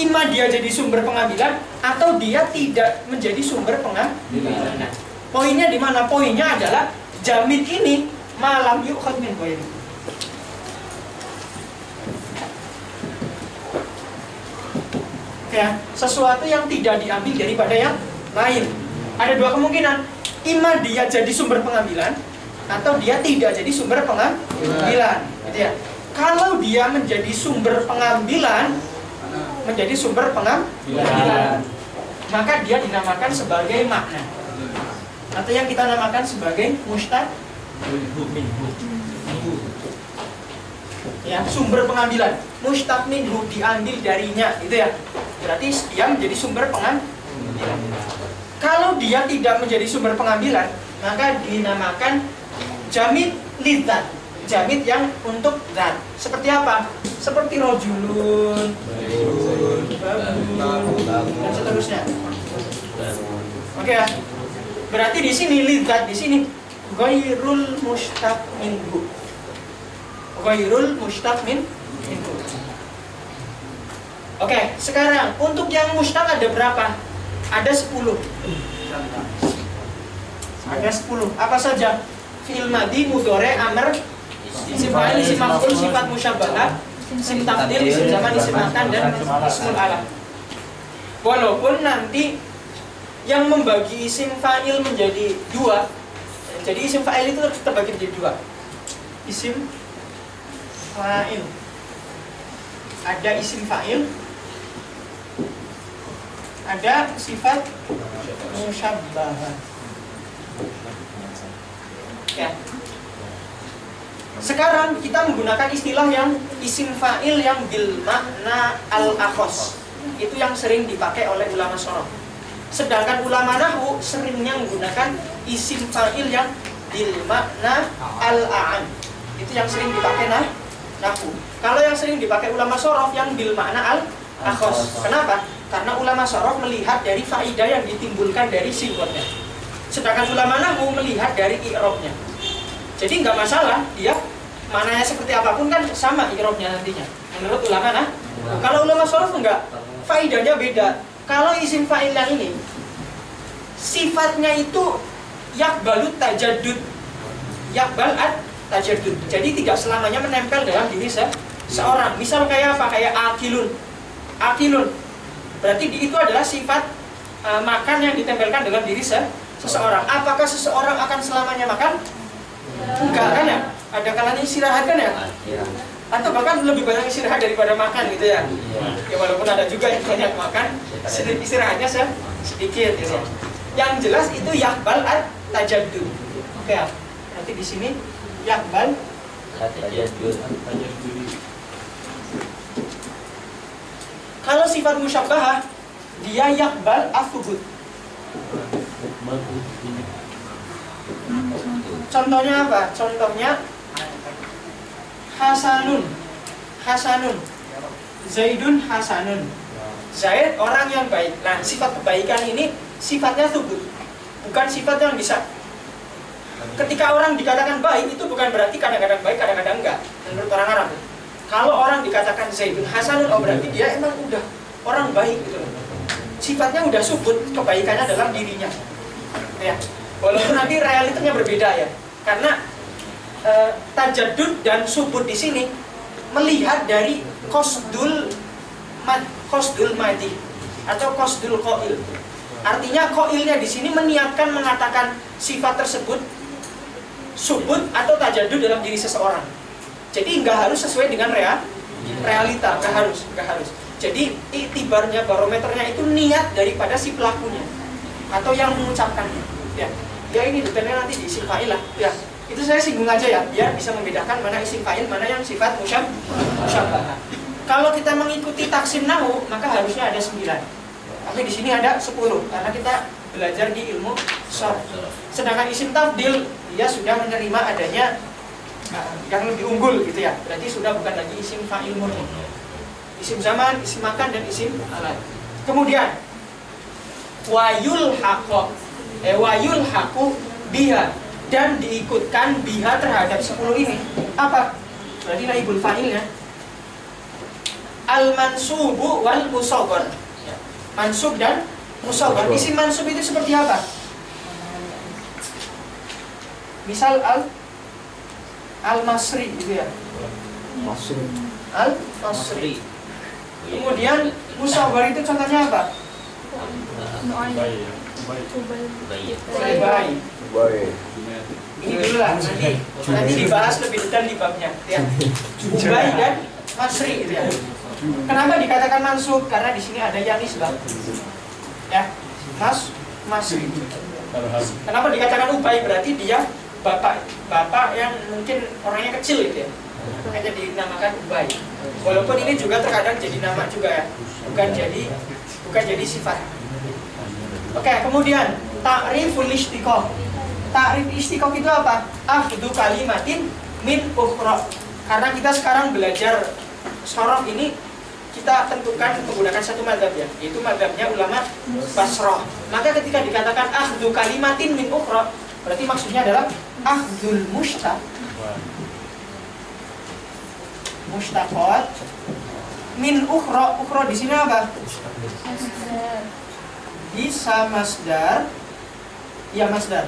imma dia jadi sumber pengambilan atau dia tidak menjadi sumber pengambilan. Nah, poinnya di mana? Poinnya adalah jamid ini ma lam yu'khad min ghairi. Ya, sesuatu yang tidak diambil daripada yang lain. Ada dua kemungkinan, imma dia jadi sumber pengambilan atau dia tidak jadi sumber pengambilan, gitu ya. Kalau dia menjadi sumber pengambilan, maka dia dinamakan sebagai makna, atau yang kita namakan sebagai mustaq ya, sumber pengambilan. Mustaq minhu, diambil darinya, gitu ya. Berarti dia menjadi sumber pengambilan. Kalau dia tidak menjadi sumber pengambilan, maka dinamakan jamid lidzat, jamid yang untuk zat. Seperti apa? Seperti rojulun, babun, dan seterusnya. Oke ya. Berarti di sini lidzat di sini ghairul mustaq minhu. Ghairul mustaq minhu. Oke, sekarang untuk yang mustaq ada berapa? Ada 10. Ada 10. Apa saja? Fi'il madhi, mudhari, amr, isim fa'il, isim maf'ul, sifat musyabbahah, isim tafdhil, isim zaman, isim makan, dan ismul alam. Walaupun nanti yang membagi isim fa'il menjadi dua, jadi isim fa'il itu terbagi menjadi dua. Isim fa'il, ada isim fa'il, ada sifat musyabbahah. Ya. Sekarang kita menggunakan istilah yang isim fa'il yang bil makna al-akhos. Itu yang sering dipakai oleh ulama shorof. Sedangkan ulama nahwu seringnya menggunakan isim fa'il yang bil makna al-a'am. Itu yang sering dipakai nahwu. Kalau yang sering dipakai ulama shorof yang bil makna al-akhos. Kenapa? Karena ulama sorof melihat dari faidah yang ditimbulkan dari sifatnya. Sedangkan ulama nahwu melihat dari i'rabnya. Jadi nggak masalah dia mananya seperti apapun kan sama i'rabnya nantinya. Menurut ulama nahwu. Kalau ulama sorof enggak, faidahnya beda. Kalau isim fa'il yang ini sifatnya itu yakbalut tajaddud. Yakbal at tajaddud. Jadi tidak selamanya menempel dalam diri seorang. Misal kayak apa? Kayak akilun. Akilun. Berarti itu adalah sifat makan yang ditempelkan dalam diri seseorang. Apakah seseorang akan selamanya makan? Enggak kan ya? Ada kalanya istirahat kan ya? Atau bahkan lebih banyak istirahat daripada makan gitu ya? Ya walaupun ada juga yang banyak makan, istirahatnya sedikit gitu ya. Yang jelas itu yakbal at tajaddud. Oke ya. Berarti di sini yakbal tajaddud. Kalau sifat musyabbahah dia yakbal as-subut. Contohnya apa? Contohnya Hasanun. Hasanun. Zaidun hasanun. Zaid orang yang baik. Nah, sifat kebaikan ini sifatnya subut. Bukan sifat yang bisa. Ketika orang dikatakan baik itu bukan berarti kadang-kadang baik, kadang-kadang enggak. Menurut orang Arab. Kalau orang dikatakan Zaidun hasanun, oh berarti dia emang udah orang baik gitu. Sifatnya udah subut, kebaikannya dalam dirinya. Ya. Walaupun nanti realitanya berbeda ya. Karena tajaddud dan subut di sini melihat dari qasdul madi atau qasdul qail. Artinya qailnya di sini meniatkan mengatakan sifat tersebut subut atau tajaddud dalam diri seseorang. Jadi nggak harus sesuai dengan realita, nggak harus. Jadi iktibarnya, barometernya itu niat daripada si pelakunya atau yang mengucapkannya. Ya ini detailnya nanti di isim fa'il lah. Ya, itu saya singgung aja ya, biar bisa membedakan mana isim fa'il, mana yang sifat musyabbahah. Kalau kita mengikuti taksim nahwu, maka harusnya ada 9. Tapi di sini ada 10 karena kita belajar di ilmu sharh. Sedangkan isim tafdil dia sudah menerima adanya yang lebih unggul gitu ya. Berarti sudah bukan lagi isim fa'il murni. Isim zaman, isim makan dan isim alat. Kemudian wayul haqu biha dan diikutkan biha terhadap 10 ini. Apa? Berarti naibul fa'ilnya al-mansubu wal musaghar. Mansub dan musaghar. Isim mansub itu seperti apa? Misal al-masri gitu ya. Al-masri. Kemudian musaghar itu contohnya apa? Baik. Ini dulu lah, nanti dibahas lebih detail di babnya ya. Ubay dan masri gitu ya. Kenapa dikatakan mansub? Karena di sini ada yang nisbah. Ya, masri. Kenapa dikatakan ubay? Berarti dia bapak yang mungkin orangnya kecil gitu ya. Makanya dinamakan ubay. Walaupun ini juga terkadang jadi nama juga ya. Bukan jadi sifat. Oke, kemudian ta'riful istiqoh. Ta'rif istiqoh itu apa? Akhdhu kalimatin min ukhra. Karena kita sekarang belajar sorof ini, kita tentukan menggunakan satu mazhab ya, yaitu mazhabnya ulama Basrah. Maka ketika dikatakan akhdhu kalimatin min ukhra, berarti maksudnya adalah akhdhul mushtaqat min ukhra. Ukhra di sini apa? Bisa masdar. Ya masdar.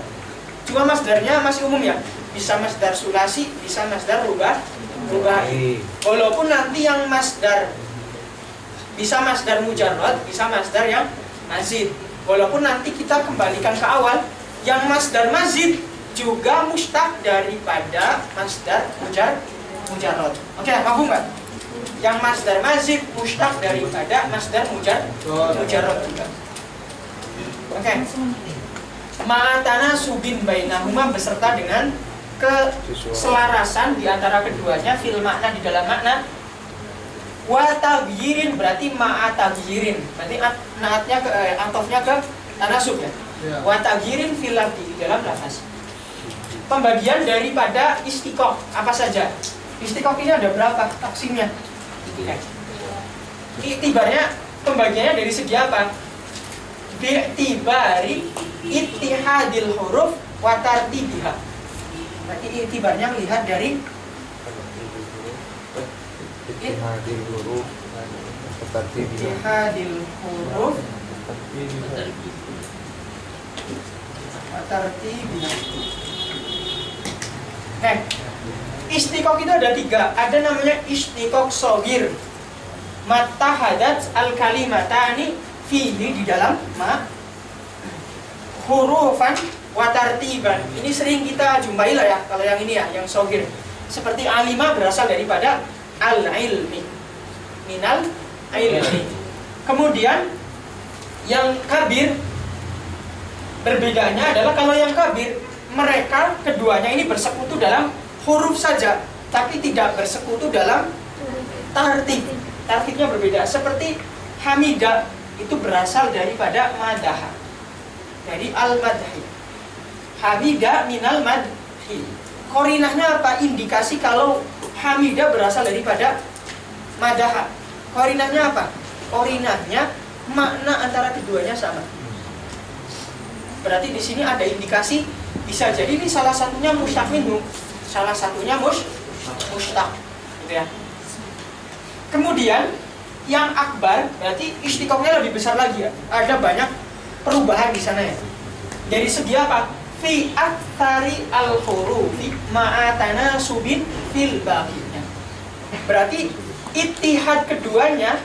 Cuma masdarnya masih umum ya. Bisa masdar sulasi, bisa masdar ruba'i. Walaupun nanti yang masdar bisa masdar mujarrad, bisa masdar yang mazid. Walaupun nanti kita kembalikan ke awal, yang masdar mazid juga mustaq daripada masdar mujarrad. Oke, paham nggak? Yang masdar mazid mustaq daripada masdar mujarrad juga. Oke. Ma'atana subin bainahuma beserta dengan keselarasan di antara keduanya fil makna di dalam makna. Wa taghyirin berarti ma'a taghyirin. Berarti naatnya ke atofnya ke tanasub ya. Wa taghyirin fil lafzi di dalam lafaz. Pembagian daripada istiqoh apa saja? Istiqoh ini ada berapa taksimnya? Iktibarnya Pembagiannya dari segi apa? Bi'tibari ittihadil huruf wa tartibiha. Berarti itibarnya lihat dari ittihadil huruf tartibiha. ittihadil huruf wa tartibiha. Istiqoq itu ada 3. Ada namanya istiqoq shogir. Matahadat al-kalimatani fihi, di dalam ma hurufan wa tartiban. Ini sering kita jumpai lah ya, kalau yang ini ya, yang shogir. Seperti alima berasal daripada al-ilmi, minal ilmi. Kemudian yang kabir, berbedanya adalah kalau yang kabir, mereka keduanya ini bersekutu dalam huruf saja, tapi tidak bersekutu dalam tartib. Tartibnya berbeda. Seperti hamidah itu berasal daripada madaha, dari al-madhi. Hamidah minal madhi. Korinahnya apa? Indikasi kalau hamidah berasal daripada madaha. Korinahnya apa? Korinahnya makna antara keduanya sama. Berarti di sini ada indikasi, bisa jadi ini salah satunya mushtaq minhu, salah satunya mushtaq, gitu ya. Kemudian yang akbar berarti istiqoqnya lebih besar lagi ya. Ada banyak perubahan di sana ya. Dari segi apa? Fi aktsari al-hurufi ma'atana subin fil baqinya. Berarti ittihad keduanya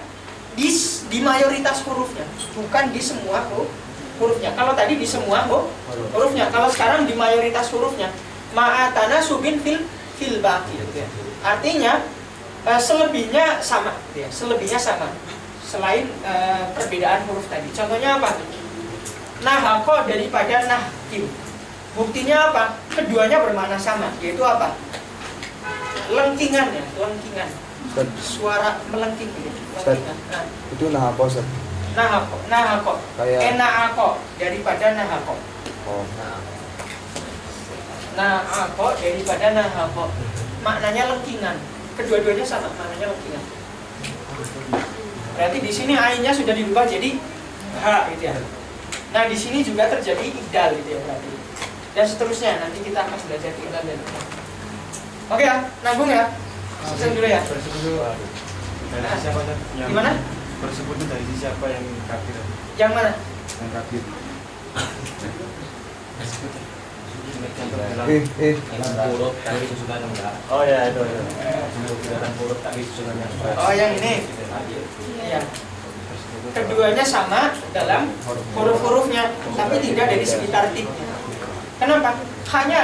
di mayoritas hurufnya, bukan di semua hurufnya. Kalau tadi di semua hurufnya, kalau sekarang di mayoritas hurufnya. Ma'atana subin fil baqi. Artinya selebihnya sama, ya, selebihnya sama. Selain perbedaan huruf tadi. Contohnya apa? Nahaqo daripada nahkim. Buktinya apa? Keduanya bermakna sama, yaitu apa? Lengkingan ya, lengkingan. Suara melengking gitu. Lengkingan. Nah. Itu nahaqo, Ustaz. Nahaqo. Kayak Ena'aqo daripada nahaqo. Oh. Nahaqo daripada nahaqo. Maknanya lengkingan. Kedua-duanya sama, maknanya lengkingan. Berarti di sini ainnya sudah dirubah jadi ha gitu ya. Nah, di sini juga terjadi ibdal gitu ya berarti. Dan seterusnya nanti kita akan belajar ibdal dan ibdal. Oke ya, nanggung ya. Selesai dulu ya. Dari siapa kan? Gimana? Tersebut dari siapa yang kafir? Yang mana? Yang kafir. Huruf tapi susunan yang enggak. Oh ya itu. Huruf tapi susunan yang Oh, yang ini. Iya. Keduanya sama dalam huruf-hurufnya, tapi tidak dari segi tartibnya. Kenapa? Haknya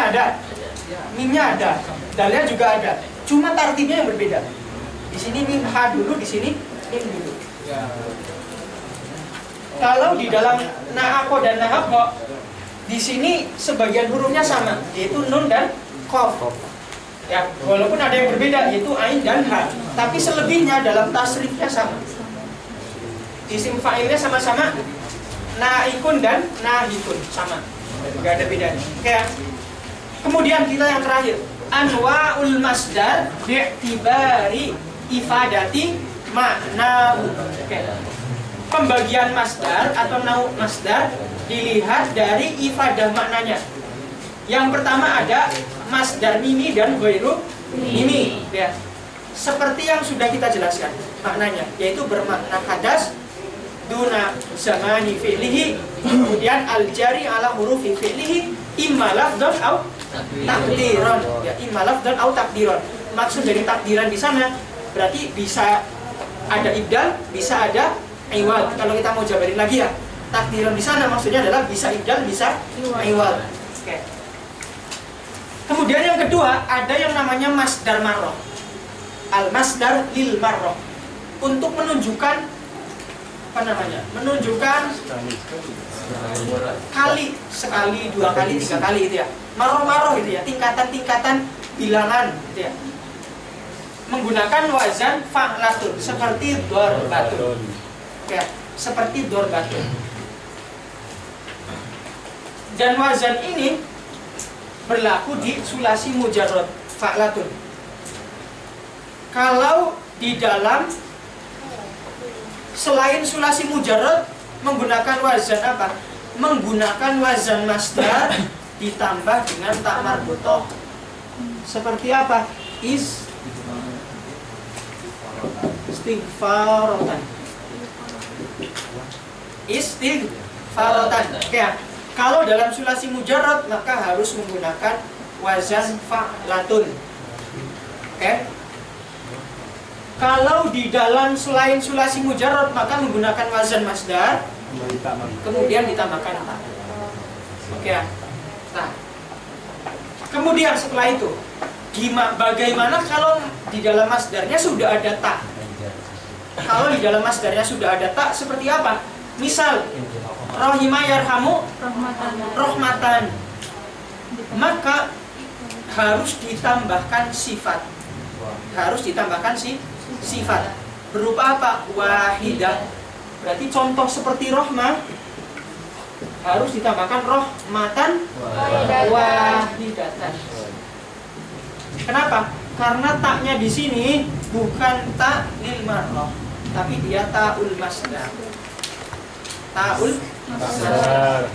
ada, mimnya ada, dalnya juga ada. Cuma tartibnya yang berbeda. Di sini mim ha dulu, di sini mim dulu. Kalau di dalam na'aqo dan nahaqo, di sini sebagian hurufnya sama, yaitu nun dan qaf. Ya, walaupun ada yang berbeda, yaitu ain dan ha, tapi selebihnya dalam tasrifnya sama. Isim fa'ilnya sama-sama naikun dan nahikun, sama, nggak ada bedanya. Oke ya. Kemudian kita yang terakhir, anwa'ul masdar bi'tibari ifadati ma'nahu. Oke. Pembagian masdar atau nau masdar dilihat dari ifadah maknanya. Yang pertama ada masdar mimi dan ghairu mimi, ya. Seperti yang sudah kita jelaskan maknanya, yaitu bermakna hadas duna zamani fi'lihi, kemudian al-jari ala hurufi fi'lihi imma lafdhan au takdiran, ya, imma lafdhan au takdiran. Maksud dari takdiran di sana berarti bisa ada ibdal, bisa ada iwal. Kalau kita mau jabarin lagi ya, takdiran di sana maksudnya adalah bisa ibdal, bisa iwal. Oke. Kemudian yang kedua ada yang namanya masdar marroh, al-masdar lil marroh, untuk menunjukkan apa namanya? Menunjukkan kali, sekali, dua kali, tiga kali itu ya. Marroh-marroh itu ya, tingkatan-tingkatan bilangan gitu ya. Menggunakan wazan fa'latun seperti dorbatun. Ya, seperti dorbatun. Dan wazan ini berlaku di sulasi mujarrad fa'latun. Kalau di dalam selain sulasi mujarrad menggunakan wazan apa? Menggunakan wazan masdar ditambah dengan ta marbutoh. Seperti apa? Istighfarotan. Istighfarotan. Oke ya. Kalau dalam sulasi mujarrad maka harus menggunakan wazan fa'latun. Oke. Kalau di dalam selain sulasi mujarrad maka menggunakan wazan masdar kemudian ditambahkan ta. Oke ya. Nah, kemudian setelah itu bagaimana kalau di dalam masdarnya sudah ada ta? Kalau di dalam masdarnya sudah ada ta seperti apa? Misal rahima yarhamu rahmatan, maka harus ditambahkan sifat. Harus ditambahkan sifat berupa apa? Wahidah. Berarti contoh seperti rahmah harus ditambahkan rahmatan wahidatan. Kenapa? Karena taknya di sini bukan ta lil marrah, tapi dia taul masdar. Taul masdar.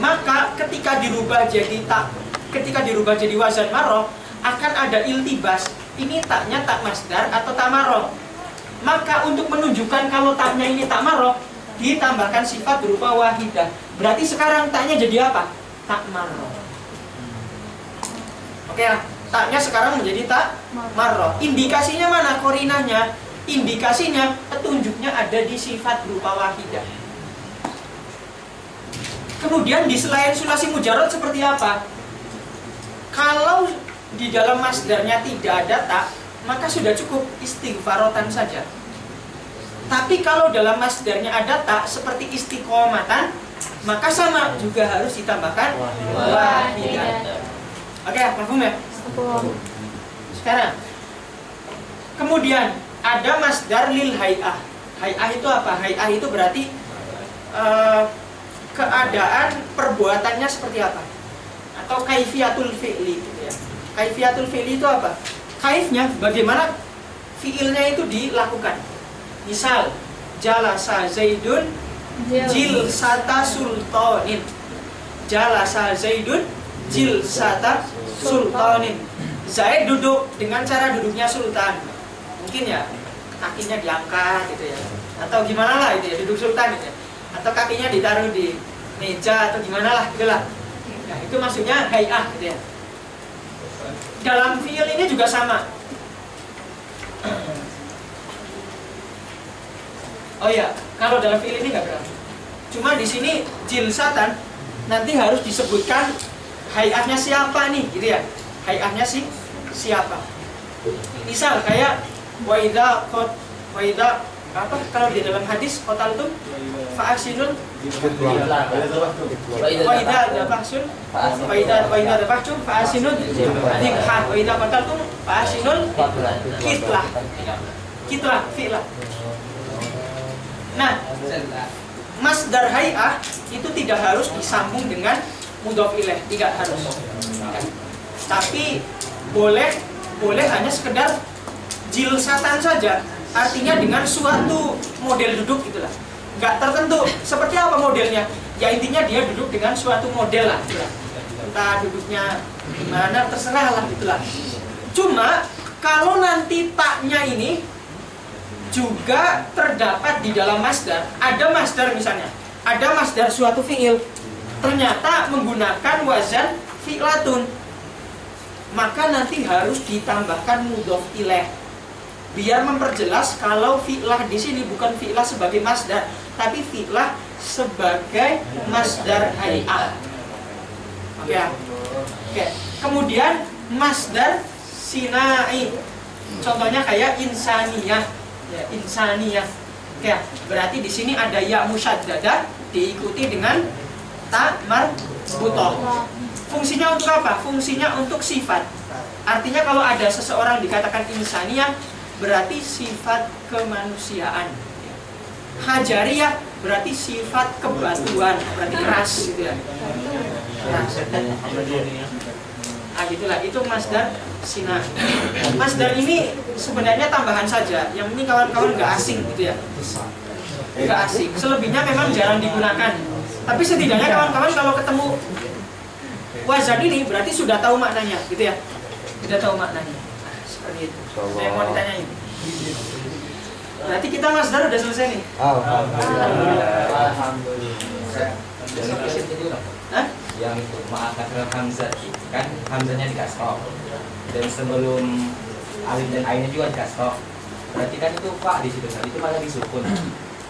Maka ketika dirubah jadi ta, ketika dirubah jadi wazan marrah akan ada iltibas. Ini taknya tak masdar atau tak marrah. Maka untuk menunjukkan kalau taknya ini tak marrah, ditambahkan sifat berupa wahidah. Berarti sekarang taknya jadi apa? Tak marrah. Oke lah, taknya sekarang menjadi tak marrah. Indikasinya mana? Korinahnya. Indikasinya, petunjuknya ada di sifat berupa wahidah. Kemudian di selain sulasi mujarrad seperti apa? Kalau di dalam masdarnya tidak ada tak, maka sudah cukup istighfarotan saja. Tapi kalau dalam masdarnya ada tak seperti istiqomatan, maka sama juga harus ditambahkan wahidah. Oke, paham ya? Sekarang, kemudian ada masdar lil hay'ah. Hay'ah itu apa? Hay'ah itu berarti keadaan perbuatannya seperti apa? Atau kaifiyatul fi'li gitu ya. Kaifiyatul fi'li itu apa? Kaifnya bagaimana fi'ilnya itu dilakukan. Misal, jalasa Zaidun jilsata sultanin. Jalasa Zaidun jilsata sultanin. Zaid duduk dengan cara duduknya sultan. Mungkin ya kakinya diangkat gitu ya. Atau gimana lah itu ya, duduk sultan gitu ya. Atau kakinya ditaruh di meja atau gimana lah gitu lah. Nah, itu maksudnya hay'ah gitu ya. Dalam fi'il ini juga sama. Oh ya, kalau dalam fi'il ini nggak berlaku. Cuma di sini jilsatan nanti harus disebutkan hay'ahnya siapa nih, gitu ya. Hay'ahnya siapa? Misal kayak waida apa kalau di dalam hadis qataltum fa'asinun waida dabahsun waida dabahsun fa'asinun dibha waida qataltum fa'asinun kitlah fi'lah. Nah, masdar hay'ah itu tidak harus disambung dengan mudhof ilaih, tidak harus. Tapi boleh hanya sekedar jilsatan saja. Artinya dengan suatu model duduk gitulah. Nggak tertentu. Seperti apa modelnya? Ya intinya dia duduk dengan suatu model lah gitulah. Entah duduknya gimana terserah lah gitulah. Cuma kalau nanti taknya ini juga terdapat di dalam masdar. Ada masdar misalnya. Ada masdar suatu fi'il. Ternyata menggunakan wazan fi'latun. Maka nanti harus ditambahkan mudhof ilaih. Biar memperjelas kalau fi'lah di sini bukan fi'lah sebagai masdar, tapi fi'lah sebagai masdar hay'ah. Oke. Oke. Kemudian masdar sinai. Contohnya kayak insaniyah. Ya, insaniyah. Oke. Berarti di sini ada ya musyaddadah diikuti dengan ta marbuthah. Fungsinya untuk apa? Fungsinya untuk sifat. Artinya kalau ada seseorang dikatakan insaniyah, berarti sifat kemanusiaan. Hajariyah berarti sifat kebatuan, berarti keras gitu ya. Keras. Ah gitulah, itu masdar sina. Masdar ini sebenarnya tambahan saja. Yang ini kawan-kawan nggak asing gitu ya. nggak asing. Selebihnya memang jarang digunakan. Tapi setidaknya kawan-kawan kalau ketemu wazan ini berarti sudah tahu maknanya, gitu ya? Sudah tahu maknanya. Nah, seperti itu. Saya mau ditanyain. Berarti kita masdar udah selesai nih. Alhamdulillah. Hah? Yang itu ma'akat hamzah kan hamzahnya di kasroh dan sebelum alif dan ainnya juga di kasroh. Berarti kan itu fa di situ kan itu malah disukun.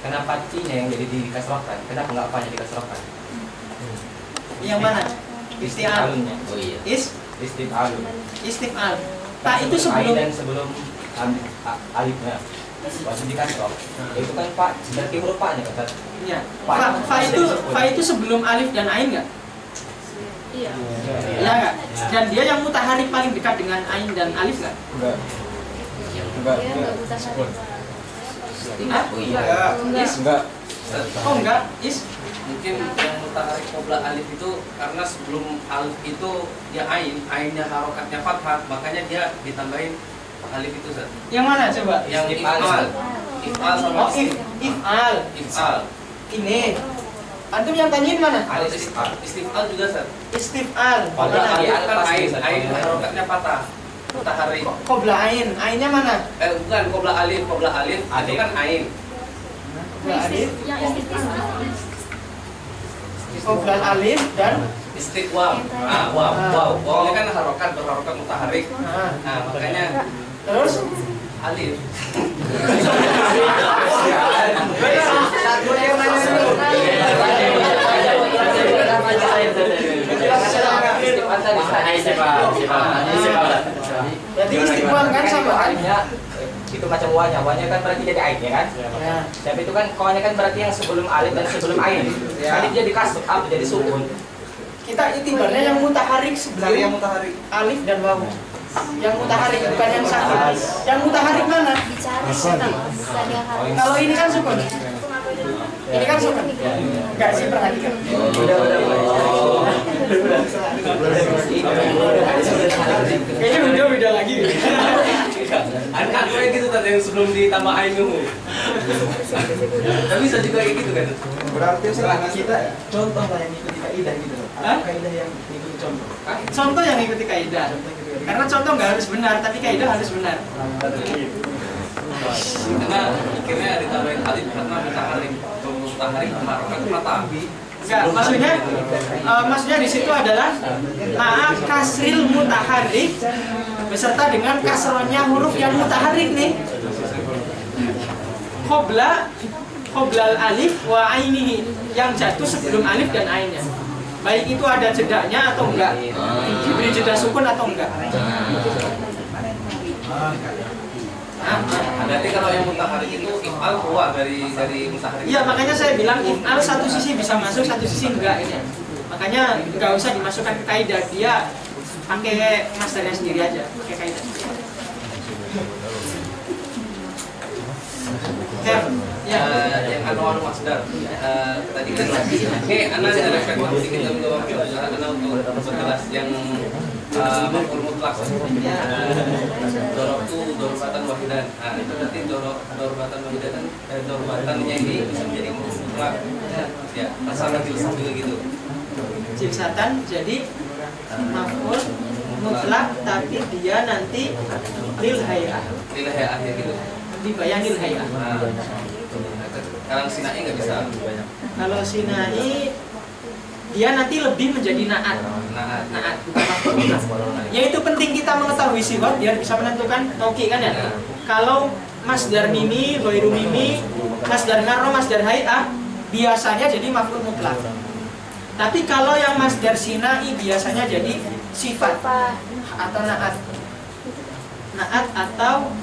Kenapa t-nya yang jadi dikasrohkan? Kenapa nggak fa-nya dikasrohkan? Yang mana? Isti'al. Oh iya. Istif'al. Istif'al. Tak itu sebelum dan sebelum alifnya. Waktu dikasroh. Itu kan fa berarti huruf fa-nya kan. ya. Fa itu sebelum alif dan ain nggak? Iya. Iya nggak? Dan dia yang mutaharik paling dekat dengan ain dan alif nggak? Enggak. Dia nggak buta hari. Hah? Oh iya. Enggak. Oh enggak, Is? Mungkin yang mutaharik qabla alif itu karena sebelum alif itu dia ainnya harokatnya fathah, makanya dia ditambahin alif itu Ustaz. Yang mana coba? Yang if'al sama Oh, if'al. if'al. Ini. Antum yang tanyain mana? Alif istif'al juga Ustaz. Istif'al. Qabla Mana? alif kan ain harokatnya fathah. Mutaharik. Qabla ain. Ainnya mana? Bukan qabla alif itu kan ain. Qabla alif. Yang istifal. Qabla alif dan Istiqwam. Wawnya kan harokat berharokat mutaharik. nah, Nah, makanya terus alif. satu yang mana dulu? Jadi istiqwam kan sama kan? Itu macam wanya kan berarti jadi ain ya kan? Ya. Tapi itu kan konya kan berarti yang sebelum alif dan sebelum ain. Alif jadi kasroh, jadi sukun. Kita itibarnya yang mutaharik sebelum yang mutaharik alif dan wawu. Yang mutaharik bukan yang sakit. Yang mutaharik mana? Bicara bukan yang harus. Kalau ini kan sukun. Ini kan sukun. Enggak sih, perhatikan. Kayaknya beda lagi. Ada kayak gitu tadi yang sebelum ditambah ain dulu. Tapi bisa juga kayak gitu kan. Berarti setelah kita contoh lah yang ikuti kaidah gitu. Kaidah yang ikuti contoh. Contoh yang ikuti kaidah. Karena contoh nggak harus benar, tapi kaidah harus benar. Karena akhirnya ditambahin alif karena mutaharik. Mutaharik harokat fathah. Enggak, maksudnya di situ adalah maaf kasril mutaharik beserta dengan kasrohnya huruf yang mutaharik nih. Qoblal alif wa ainihi, yang jatuh sebelum alif dan ainnya. Baik itu ada jedanya atau enggak, diberi jeda sukun atau enggak. Berarti kalau yang mutaharik itu if'al keluar dari mutaharik. Iya, makanya saya bilang if'al satu sisi bisa masuk, satu sisi enggak ini. Makanya enggak usah dimasukkan ke kaidah, dia pakai masdarnya sendiri aja, pakai kaidah. Ya, yang anu masdar. Tadi kan ini anak ada refleks sedikit dalam jawab anak untuk perjelas yang maf'ul mutlak. Dorobtu dorobatan wahidan. Nah, itu berarti dorobatan wahidan dorobatannya ini bisa menjadi maf'ul mutlak. Ya, masalah jilsah juga gitu. Jilsatan jadi maf'ul mutlak, tapi dia nanti lil hay'ah. Lil hay'ah ya gitu. Dibayangin hay'ah. Kalau sinai nggak bisa. Kalau sinai dia nanti lebih menjadi naat. Naat bukan maf'ul mutlak. Yaitu penting kita mengetahui sifat biar bisa menentukan toki kan ya. Kalau masdar mimi, ghairu mimi, masdar ngarro, masdar hay'ah biasanya jadi maf'ul mutlak. Tapi kalau yang masdar sinai biasanya jadi sifat atau naat. Naat atau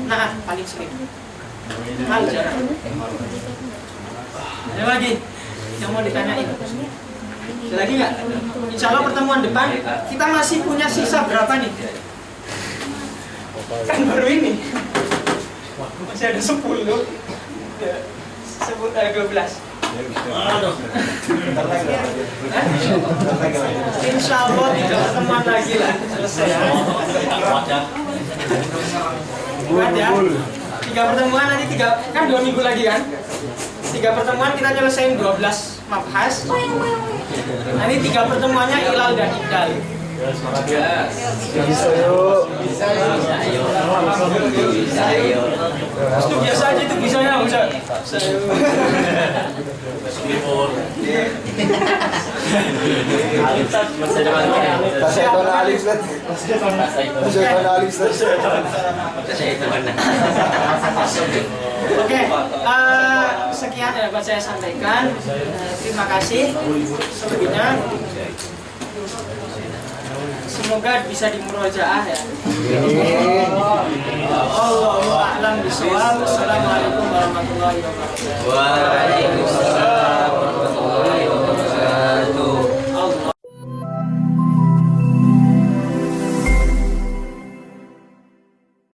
naat paling sering. Hal jarang. Ada lagi yang mau ditanyain? Ada lagi nggak? Insya Allah pertemuan depan kita masih punya sisa berapa nih? Kan baru ini masih ada 10. 12. Insya Allah 3 pertemuan lagi lah selesai ya. Buat ya. 3 pertemuan nanti kan 2 minggu lagi kan. 3 pertemuan kita nyelesain 12 mabhas. Nanti 3 pertemuannya ilal dan ibdal. Bisa yuk. Itu biasa aja itu bisanya bisa. Saya tahu Alif Ustaz. Saya tahu Alif Ustaz. Oke, sekian yang dapat saya sampaikan. Terima kasih sebelumnya. Semoga bisa dimurojaah ya. Allahu a'lam bishawab. Assalamualaikum warahmatullahi wabarakatuh.